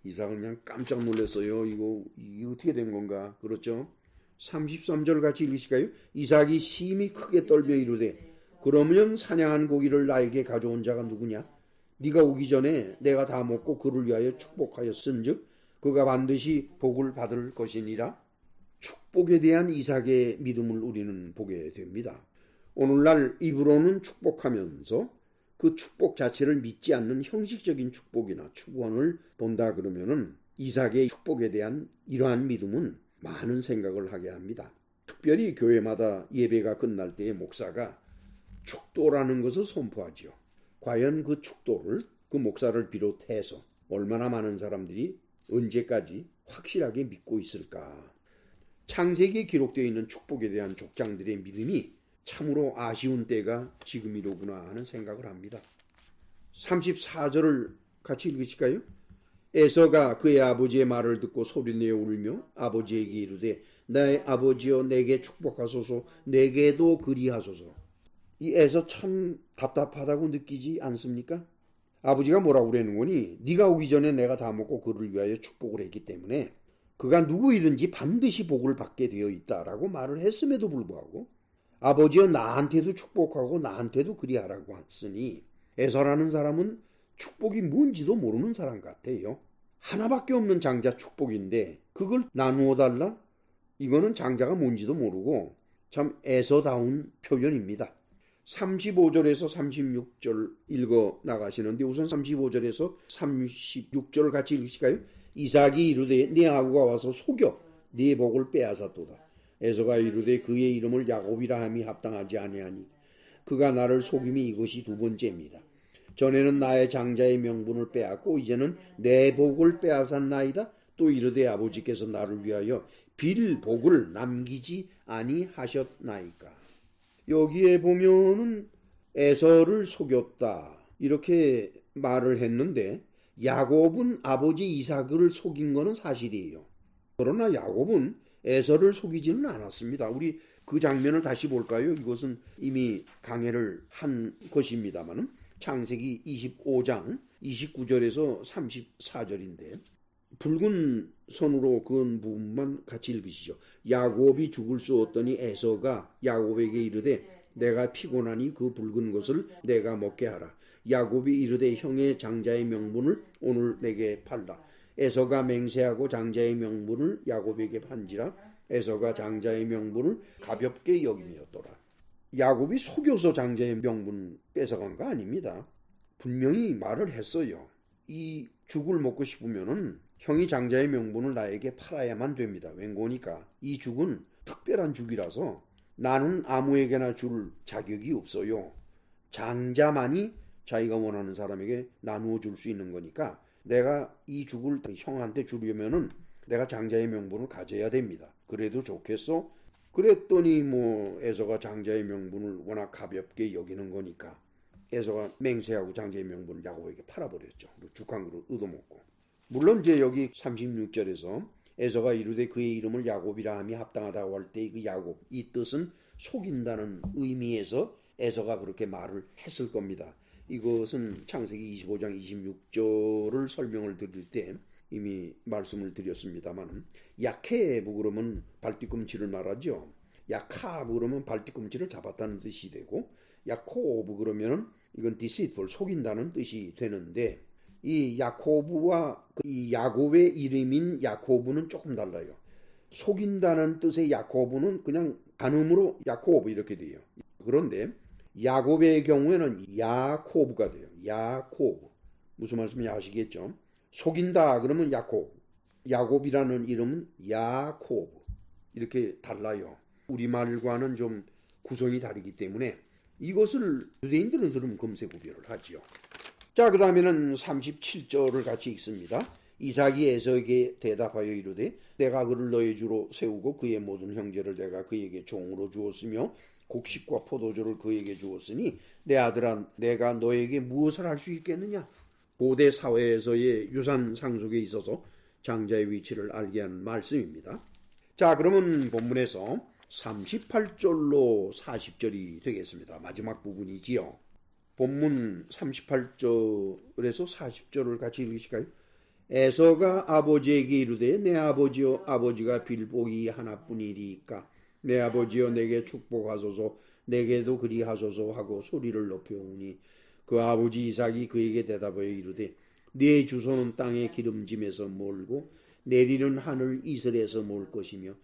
이삭은 그냥 깜짝 놀랐어요. 이게 어떻게 된 건가? 그렇죠? 33절 같이 읽으실까요? 이삭이 심히 크게 떨며 이르되 그러면 사냥한 고기를 나에게 가져온 자가 누구냐? 네가 오기 전에 내가 다 먹고 그를 위하여 축복하였은즉 그가 반드시 복을 받을 것이니라. 축복에 대한 이삭의 믿음을 우리는 보게 됩니다. 오늘날 입으로는 축복하면서 그 축복 자체를 믿지 않는 형식적인 축복이나 축원을 본다 그러면은 이삭의 축복에 대한 이러한 믿음은 많은 생각을 하게 합니다. 특별히 교회마다 예배가 끝날 때에 목사가 축도라는 것을 선포하지요. 과연 그 축도를 그 목사를 비롯해서 얼마나 많은 사람들이 언제까지 확실하게 믿고 있을까? 창세기에 기록되어 있는 축복에 대한 족장들의 믿음이 참으로 아쉬운 때가 지금이로구나 하는 생각을 합니다. 34절을 같이 읽으실까요? 에서가 그의 아버지의 말을 듣고 소리내어 울며 아버지에게 이르되 나의 아버지여 내게 축복하소서 내게도 그리하소서. 이 에서 참 답답하다고 느끼지 않습니까? 아버지가 뭐라고 그러는 거니? 네가 오기 전에 내가 다 먹고 그를 위하여 축복을 했기 때문에 그가 누구이든지 반드시 복을 받게 되어 있다라고 말을 했음에도 불구하고 아버지여 나한테도 축복하고 나한테도 그리하라고 했으니 에서라는 사람은 축복이 뭔지도 모르는 사람 같아요. 하나밖에 없는 장자 축복인데 그걸 나누어 달라? 이거는 장자가 뭔지도 모르고 참 에서다운 표현입니다. 35절에서 36절 읽어 나가시는데 우선 35절에서 36절 같이 읽으실까요? 이삭이 이르되 네 아우가 와서 속여 네 복을 빼앗았도다. 에서가 이르되 그의 이름을 야곱이라 함이 합당하지 아니하니 그가 나를 속임이 이것이 두 번째입니다. 전에는 나의 장자의 명분을 빼앗고 이제는 내 복을 빼앗았나이다. 또 이르되 아버지께서 나를 위하여 빌 복을 남기지 아니하셨나이까. 여기에 보면은 에서를 속였다 이렇게 말을 했는데 야곱은 아버지 이삭을 속인 것은 사실이에요. 그러나 야곱은 에서를 속이지는 않았습니다. 우리 그 장면을 다시 볼까요? 이것은 이미 강해를 한 것입니다만 창세기 25장 29절에서 34절인데 붉은 선으로 그은 부분만 같이 읽으시죠. 야곱이 죽을 수 없더니 에서가 야곱에게 이르되 내가 피곤하니 그 붉은 것을 내가 먹게 하라. 야곱이 이르되 형의 장자의 명분을 오늘 내게 팔라. 에서가 맹세하고 장자의 명분을 야곱에게 판지라. 에서가 장자의 명분을 가볍게 여김이었더라. 야곱이 속여서 장자의 명분 뺏어간 거 아닙니다. 분명히 말을 했어요. 이 죽을 먹고 싶으면은 형이 장자의 명분을 나에게 팔아야만 됩니다. 웬고니까 이 죽은 특별한 죽이라서 나는 아무에게나 줄 자격이 없어요. 장자만이 자기가 원하는 사람에게 나누어 줄 수 있는 거니까 내가 이 죽을 형한테 주려면은 내가 장자의 명분을 가져야 됩니다. 그래도 좋겠어? 그랬더니 뭐 에서가 장자의 명분을 워낙 가볍게 여기는 거니까 에서가 맹세하고 장자의 명분을 야곱에게 팔아버렸죠. 죽 한 그릇 얻어먹고. 물론 이제 여기 36절에서 에서가 이르되 그의 이름을 야곱이라 함이 합당하다고 할 때 그 야곱 이 뜻은 속인다는 의미에서 에서가 그렇게 말을 했을 겁니다. 이것은 창세기 25장 26절을 설명을 드릴 때 이미 말씀을 드렸습니다만 야케브 그러면 발뒤꿈치를 말하죠. 야카브 그러면 발뒤꿈치를 잡았다는 뜻이 되고 야코브 그러면 이건 deceitful 속인다는 뜻이 되는데 이 야코브와 이 야곱의 이름인 야코브는 조금 달라요. 속인다는 뜻의 야코브는 그냥 간음으로 야코브 이렇게 돼요. 그런데 야곱의 경우에는 야코브가 돼요. 야코브. 무슨 말씀인지 아시겠죠? 속인다 그러면 야코브. 야곱이라는 이름은 야코브. 이렇게 달라요. 우리말과는 좀 구성이 다르기 때문에 이것을 유대인들은 그럼 검색 구별을 하지요. 자, 그 다음에는 37절을 같이 읽습니다. 이삭이 에서에게 대답하여 이르되 내가 그를 너의 주로 세우고 그의 모든 형제를 내가 그에게 종으로 주었으며 곡식과 포도주를 그에게 주었으니 내 아들아 내가 너에게 무엇을 할 수 있겠느냐. 고대 사회에서의 유산 상속에 있어서 장자의 위치를 알게 하는 말씀입니다. 자, 그러면 본문에서 38절로 40절이 되겠습니다. 마지막 부분이지요. 본문 38절에서 40절을 같이 읽으실까요? 에서가 아버지에게 이르되 내 아버지여 아버지가 빌복이 하나뿐이리까 내 아버지여 내게 축복하소서 내게도 그리하소서 하고 소리를 높여오니 그 아버지 이삭이 그에게 대답하여 이르되 네 주소는 땅의 기름짐에서 몰고 내리는 하늘 이슬에서 몰 것이며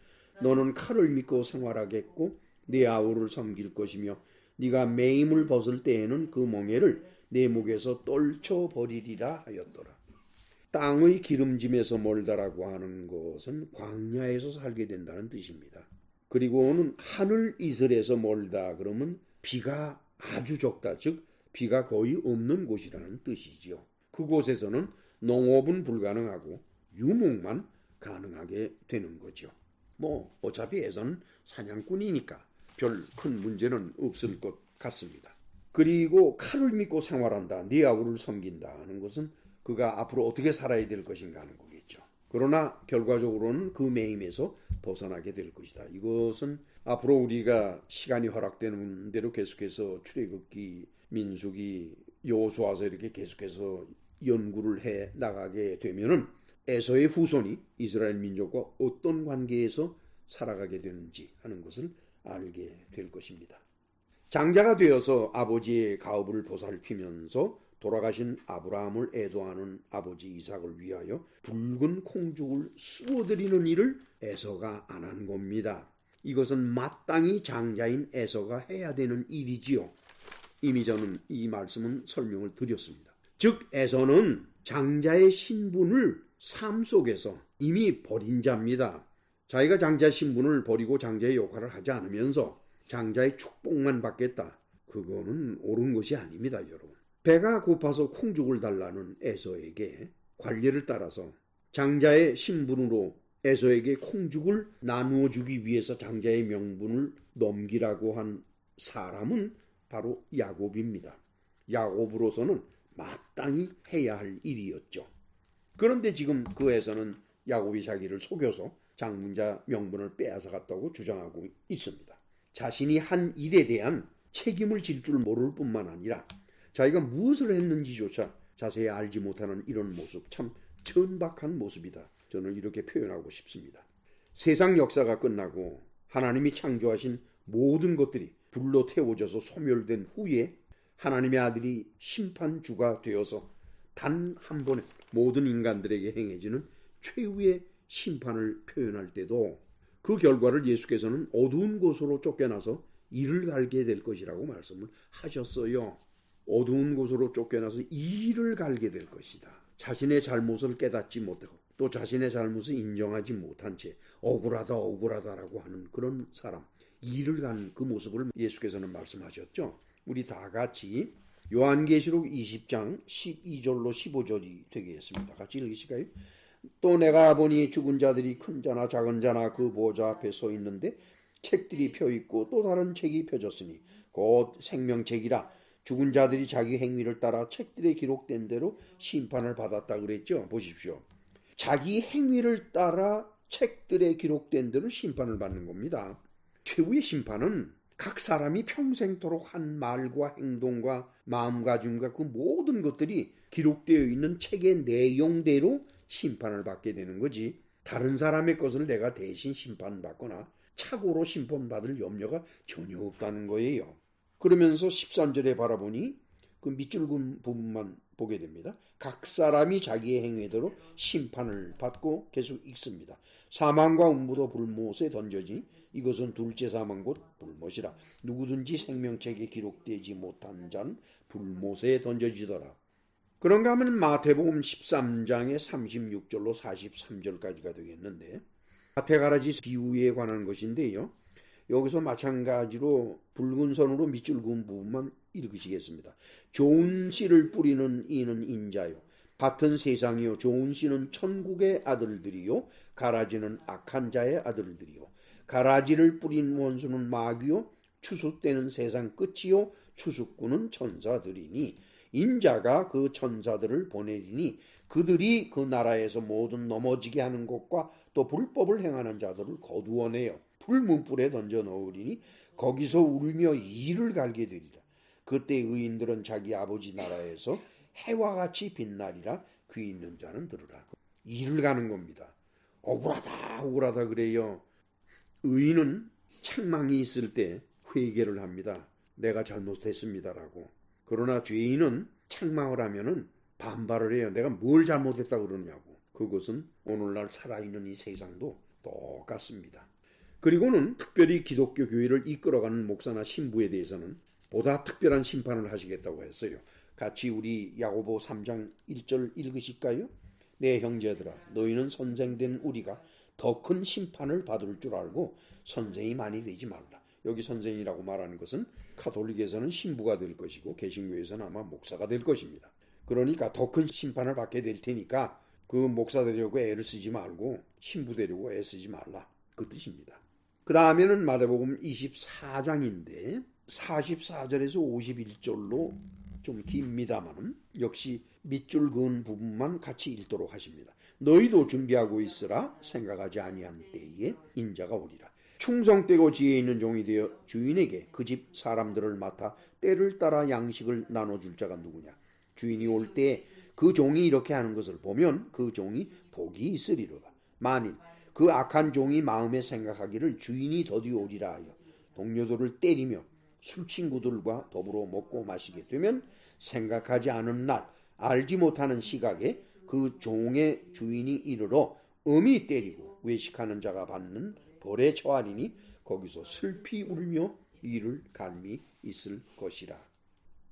너는 칼을 믿고 생활하겠고 네 아우를 섬길 것이며 네가 매임을 벗을 때에는 그 멍에를 내 목에서 떨쳐버리리라 하였더라. 땅의 기름짐에서 멀다라고 하는 것은 광야에서 살게 된다는 뜻입니다. 그리고는 하늘 이슬에서 멀다 그러면 비가 아주 적다, 즉 비가 거의 없는 곳이라는 뜻이지요. 그곳에서는 농업은 불가능하고 유목만 가능하게 되는 거죠. 뭐 어차피 에서는 사냥꾼이니까 별 큰 문제는 없을 것 같습니다. 그리고 칼을 믿고 생활한다, 네 아우를 섬긴다 하는 것은 그가 앞으로 어떻게 살아야 될 것인가 하는 거겠죠. 그러나 결과적으로는 그 매임에서 벗어나게 될 것이다. 이것은 앞으로 우리가 시간이 허락되는 대로 계속해서 출애굽기, 민수기, 여호수아서 이렇게 계속해서 연구를 해 나가게 되면은 에서의 후손이 이스라엘 민족과 어떤 관계에서 살아가게 되는지 하는 것을 알게 될 것입니다. 장자가 되어서 아버지의 가업을 보살피면서 돌아가신 아브라함을 애도하는 아버지 이삭을 위하여 붉은 콩죽을 쑤어드리는 일을 에서가 안 한 겁니다. 이것은 마땅히 장자인 에서가 해야 되는 일이지요. 이미 저는 이 말씀은 설명을 드렸습니다. 즉 에서는 장자의 신분을 삶 속에서 이미 버린 자입니다. 자기가 장자 신분을 버리고 장자의 역할을 하지 않으면서 장자의 축복만 받겠다. 그거는 옳은 것이 아닙니다, 여러분. 배가 고파서 콩죽을 달라는 에서에게 관례를 따라서 장자의 신분으로 에서에게 콩죽을 나누어 주기 위해서 장자의 명분을 넘기라고 한 사람은 바로 야곱입니다. 야곱으로서는 마땅히 해야 할 일이었죠. 그런데 지금 그 에서는 야곱이 자기를 속여서 장자 명분을 빼앗아 갔다고 주장하고 있습니다. 자신이 한 일에 대한 책임을 질 줄 모를 뿐만 아니라 자기가 무엇을 했는지조차 자세히 알지 못하는 이런 모습, 참 천박한 모습이다. 저는 이렇게 표현하고 싶습니다. 세상 역사가 끝나고 하나님이 창조하신 모든 것들이 불로 태워져서 소멸된 후에 하나님의 아들이 심판주가 되어서 단 한 번에 모든 인간들에게 행해지는 최후의 심판을 표현할 때도 그 결과를 예수께서는 어두운 곳으로 쫓겨나서 이를 갈게 될 것이라고 말씀을 하셨어요. 어두운 곳으로 쫓겨나서 이를 갈게 될 것이다. 자신의 잘못을 깨닫지 못하고 또 자신의 잘못을 인정하지 못한 채 억울하다 억울하다라고 하는 그런 사람, 이를 간 그 모습을 예수께서는 말씀하셨죠. 우리 다 같이 요한계시록 20장 12절로 15절이 되겠습니다. 같이 읽으실까요? 또 내가 보니 죽은 자들이 큰 자나 작은 자나 그 보좌 앞에 서 있는데 책들이 펴 있고 또 다른 책이 펴졌으니 곧 생명책이라. 죽은 자들이 자기 행위를 따라 책들에 기록된 대로 심판을 받았다 그랬죠. 보십시오. 자기 행위를 따라 책들에 기록된 대로 심판을 받는 겁니다. 최후의 심판은 각 사람이 평생토록 한 말과 행동과 마음가짐과 그 모든 것들이 기록되어 있는 책의 내용대로 심판을 받게 되는 거지, 다른 사람의 것을 내가 대신 심판받거나 착오로 심판받을 염려가 전혀 없다는 거예요. 그러면서 13절에 바라보니 그 밑줄 긋은 부분만 보게 됩니다. 각 사람이 자기의 행위대로 심판을 받고 계속 읽습니다. 사망과 음부도 불못에 던져지니 이것은 둘째 사망 곧 불못이라. 누구든지 생명책에 기록되지 못한 자는 불못에 던져지더라. 그런가 하면 마태복음 13장의 36절로 43절까지가 되겠는데, 마태가라지 비유에 관한 것인데요. 여기서 마찬가지로 붉은 선으로 밑줄 그은 부분만 읽으시겠습니다. 좋은 씨를 뿌리는 이는 인자요, 같은 세상이요, 좋은 씨는 천국의 아들들이요, 가라지는 악한 자의 아들들이요. 가라지를 뿌린 원수는 마귀요, 추수때는 세상 끝이요, 추수꾼은 천사들이니 인자가 그 천사들을 보내리니 그들이 그 나라에서 모든 넘어지게 하는 것과 또 불법을 행하는 자들을 거두어내어 불문불에 던져 넣으리니 거기서 울며 이를 갈게 되리라. 그때 의인들은 자기 아버지 나라에서 해와 같이 빛나리라. 귀 있는 자는 들으라. 이를 가는 겁니다. 억울하다 억울하다 그래요. 의인은 책망이 있을 때 회개를 합니다. 내가 잘못했습니다라고. 그러나 죄인은 책망을 하면은 반발을 해요. 내가 뭘 잘못했다고 그러냐고. 그것은 오늘날 살아있는 이 세상도 똑같습니다. 그리고는 특별히 기독교 교회를 이끌어가는 목사나 신부에 대해서는 보다 특별한 심판을 하시겠다고 했어요. 같이 우리 야고보 3장 1절 읽으실까요? 내 형제들아, 너희는 선생된 우리가 더 큰 심판을 받을 줄 알고 선생이 많이 되지 말라. 여기 선생이라고 말하는 것은 가톨릭에서는 신부가 될 것이고 개신교에서는 아마 목사가 될 것입니다. 그러니까 더 큰 심판을 받게 될 테니까 그 목사 되려고 애를 쓰지 말고 신부 되려고 애 쓰지 말라. 그 뜻입니다. 그 다음에는 마태복음 24장인데 44절에서 51절로 좀 깁니다만 역시 밑줄 그은 부분만 같이 읽도록 하십니다. 너희도 준비하고 있으라. 생각하지 아니한 때에 인자가 오리라. 충성되고 지혜 있는 종이 되어 주인에게 그 집 사람들을 맡아 때를 따라 양식을 나눠줄 자가 누구냐. 주인이 올 때 그 종이 이렇게 하는 것을 보면 그 종이 복이 있으리로다. 만일 그 악한 종이 마음에 생각하기를 주인이 더디 오리라 하여 동료들을 때리며 술 친구들과 더불어 먹고 마시게 되면 생각하지 않은 날 알지 못하는 시각에 그 종의 주인이 이르러 엄히 때리고 외식하는 자가 받는 벌에 처하리니 거기서 슬피 울며 이를 갈미 있을 것이라.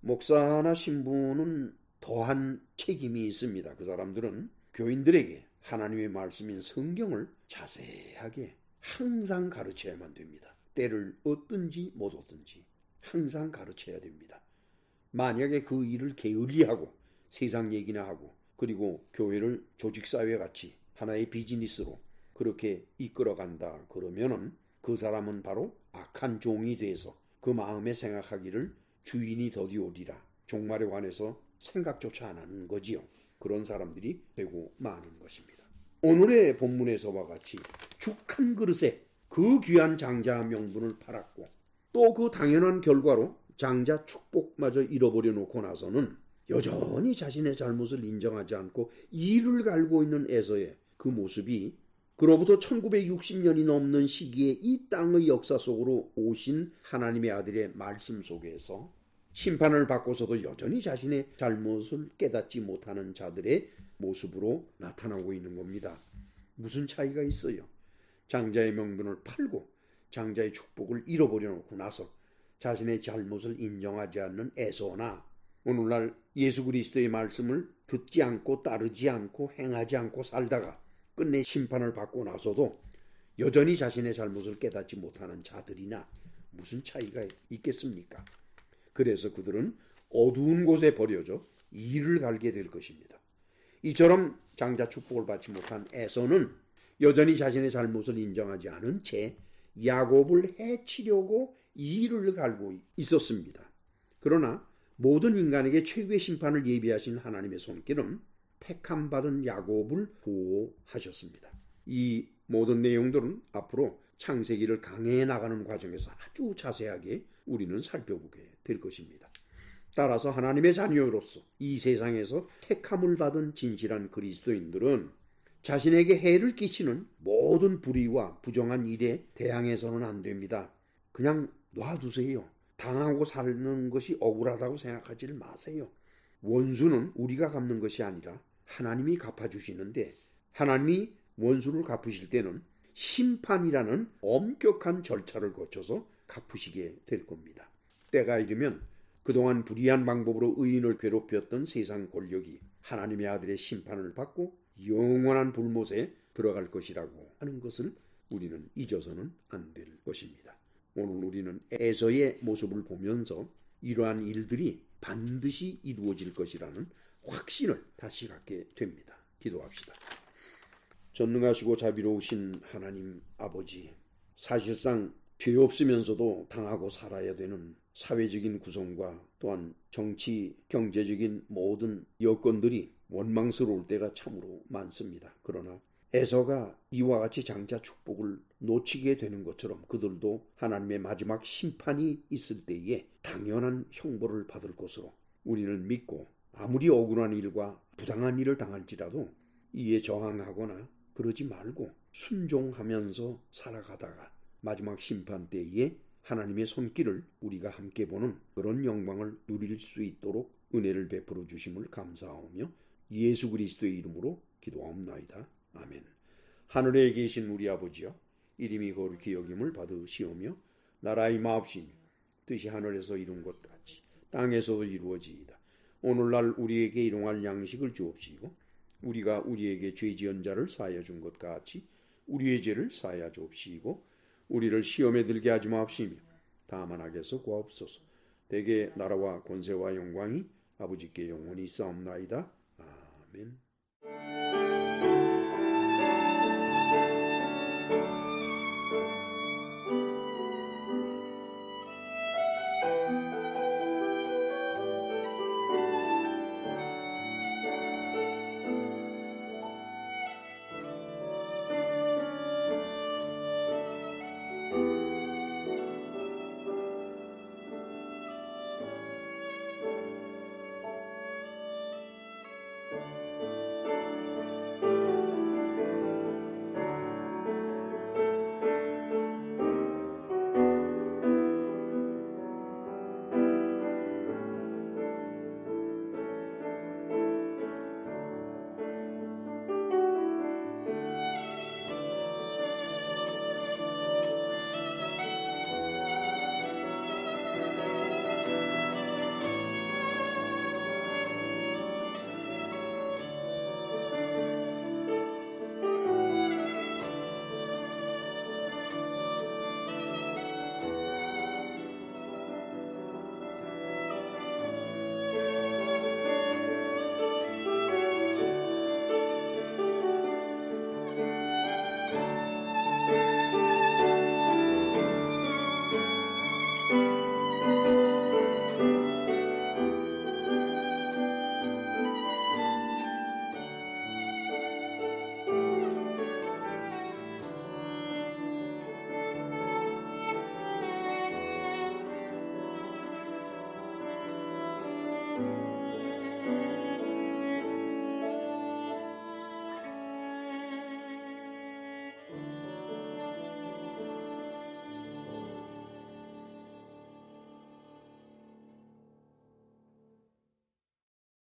목사나 신부는 더한 책임이 있습니다. 그 사람들은 교인들에게 하나님의 말씀인 성경을 자세하게 항상 가르쳐야만 됩니다. 때를 얻든지 못 얻든지 항상 가르쳐야 됩니다. 만약에 그 일을 게을리하고 세상 얘기나 하고 그리고 교회를 조직사회같이 하나의 비즈니스로 그렇게 이끌어간다 그러면은 그 사람은 바로 악한 종이 돼서 그 마음에 생각하기를 주인이 더디 오리라. 종말에 관해서 생각조차 안 하는 거지요. 그런 사람들이 되고 마는 것입니다. 오늘의 본문에서와 같이 죽 한 그릇에 그 귀한 장자 명분을 팔았고 또 그 당연한 결과로 장자 축복마저 잃어버려 놓고 나서는 여전히 자신의 잘못을 인정하지 않고 이를 갈고 있는 에서의 그 모습이 그로부터 1960년이 넘는 시기에 이 땅의 역사 속으로 오신 하나님의 아들의 말씀 속에서 심판을 받고서도 여전히 자신의 잘못을 깨닫지 못하는 자들의 모습으로 나타나고 있는 겁니다. 무슨 차이가 있어요? 장자의 명분을 팔고 장자의 축복을 잃어버려 놓고 나서 자신의 잘못을 인정하지 않는 에서나 오늘날 예수 그리스도의 말씀을 듣지 않고 따르지 않고 행하지 않고 살다가 끝내 심판을 받고 나서도 여전히 자신의 잘못을 깨닫지 못하는 자들이나 무슨 차이가 있겠습니까? 그래서 그들은 어두운 곳에 버려져 이를 갈게 될 것입니다. 이처럼 장자 축복을 받지 못한 에서는 여전히 자신의 잘못을 인정하지 않은 채 야곱을 해치려고 이를 갈고 있었습니다. 그러나 모든 인간에게 최후의 심판을 예비하신 하나님의 손길은 택함받은 야곱을 보호하셨습니다. 이 모든 내용들은 앞으로 창세기를 강해해 나가는 과정에서 아주 자세하게 우리는 살펴보게 될 것입니다. 따라서 하나님의 자녀로서 이 세상에서 택함을 받은 진실한 그리스도인들은 자신에게 해를 끼치는 모든 불의와 부정한 일에 대항해서는 안 됩니다. 그냥 놔두세요. 당하고 사는 것이 억울하다고 생각하지 마세요. 원수는 우리가 갚는 것이 아니라 하나님이 갚아주시는데 하나님이 원수를 갚으실 때는 심판이라는 엄격한 절차를 거쳐서 갚으시게 될 겁니다. 때가 이르면 그동안 불의한 방법으로 의인을 괴롭혔던 세상 권력이 하나님의 아들의 심판을 받고 영원한 불못에 들어갈 것이라고 하는 것을 우리는 잊어서는 안 될 것입니다. 오늘 우리는 에서의 모습을 보면서 이러한 일들이 반드시 이루어질 것이라는 확신을 다시 갖게 됩니다. 기도합시다. 전능하시고 자비로우신 하나님 아버지, 사실상 죄 없으면서도 당하고 살아야 되는 사회적인 구성과 또한 정치, 경제적인 모든 여건들이 원망스러울 때가 참으로 많습니다. 그러나 에서가 이와 같이 장자 축복을 놓치게 되는 것처럼 그들도 하나님의 마지막 심판이 있을 때에 당연한 형벌을 받을 것으로 우리는 믿고 아무리 억울한 일과 부당한 일을 당할지라도 이에 저항하거나 그러지 말고 순종하면서 살아가다가 마지막 심판 때에 하나님의 손길을 우리가 함께 보는 그런 영광을 누릴 수 있도록 은혜를 베풀어 주심을 감사하오며 예수 그리스도의 이름으로 기도하옵나이다. 아멘. 하늘에 계신 우리 아버지여, 이름이 거룩히 여김을 받으시오며 나라의 마옵시며 뜻이 하늘에서 이룬 것 같이 땅에서도 이루어지이다. 오늘날 우리에게 일용할 양식을 주옵시고 우리가 우리에게 죄 지은 자를 사하여 준 것 같이 우리의 죄를 사하여 주옵시고 우리를 시험에 들게 하지 마옵시며 다만 악에서 구하옵소서. 대개 나라와 권세와 영광이 아버지께 영원히 있사옵나이다. 아멘.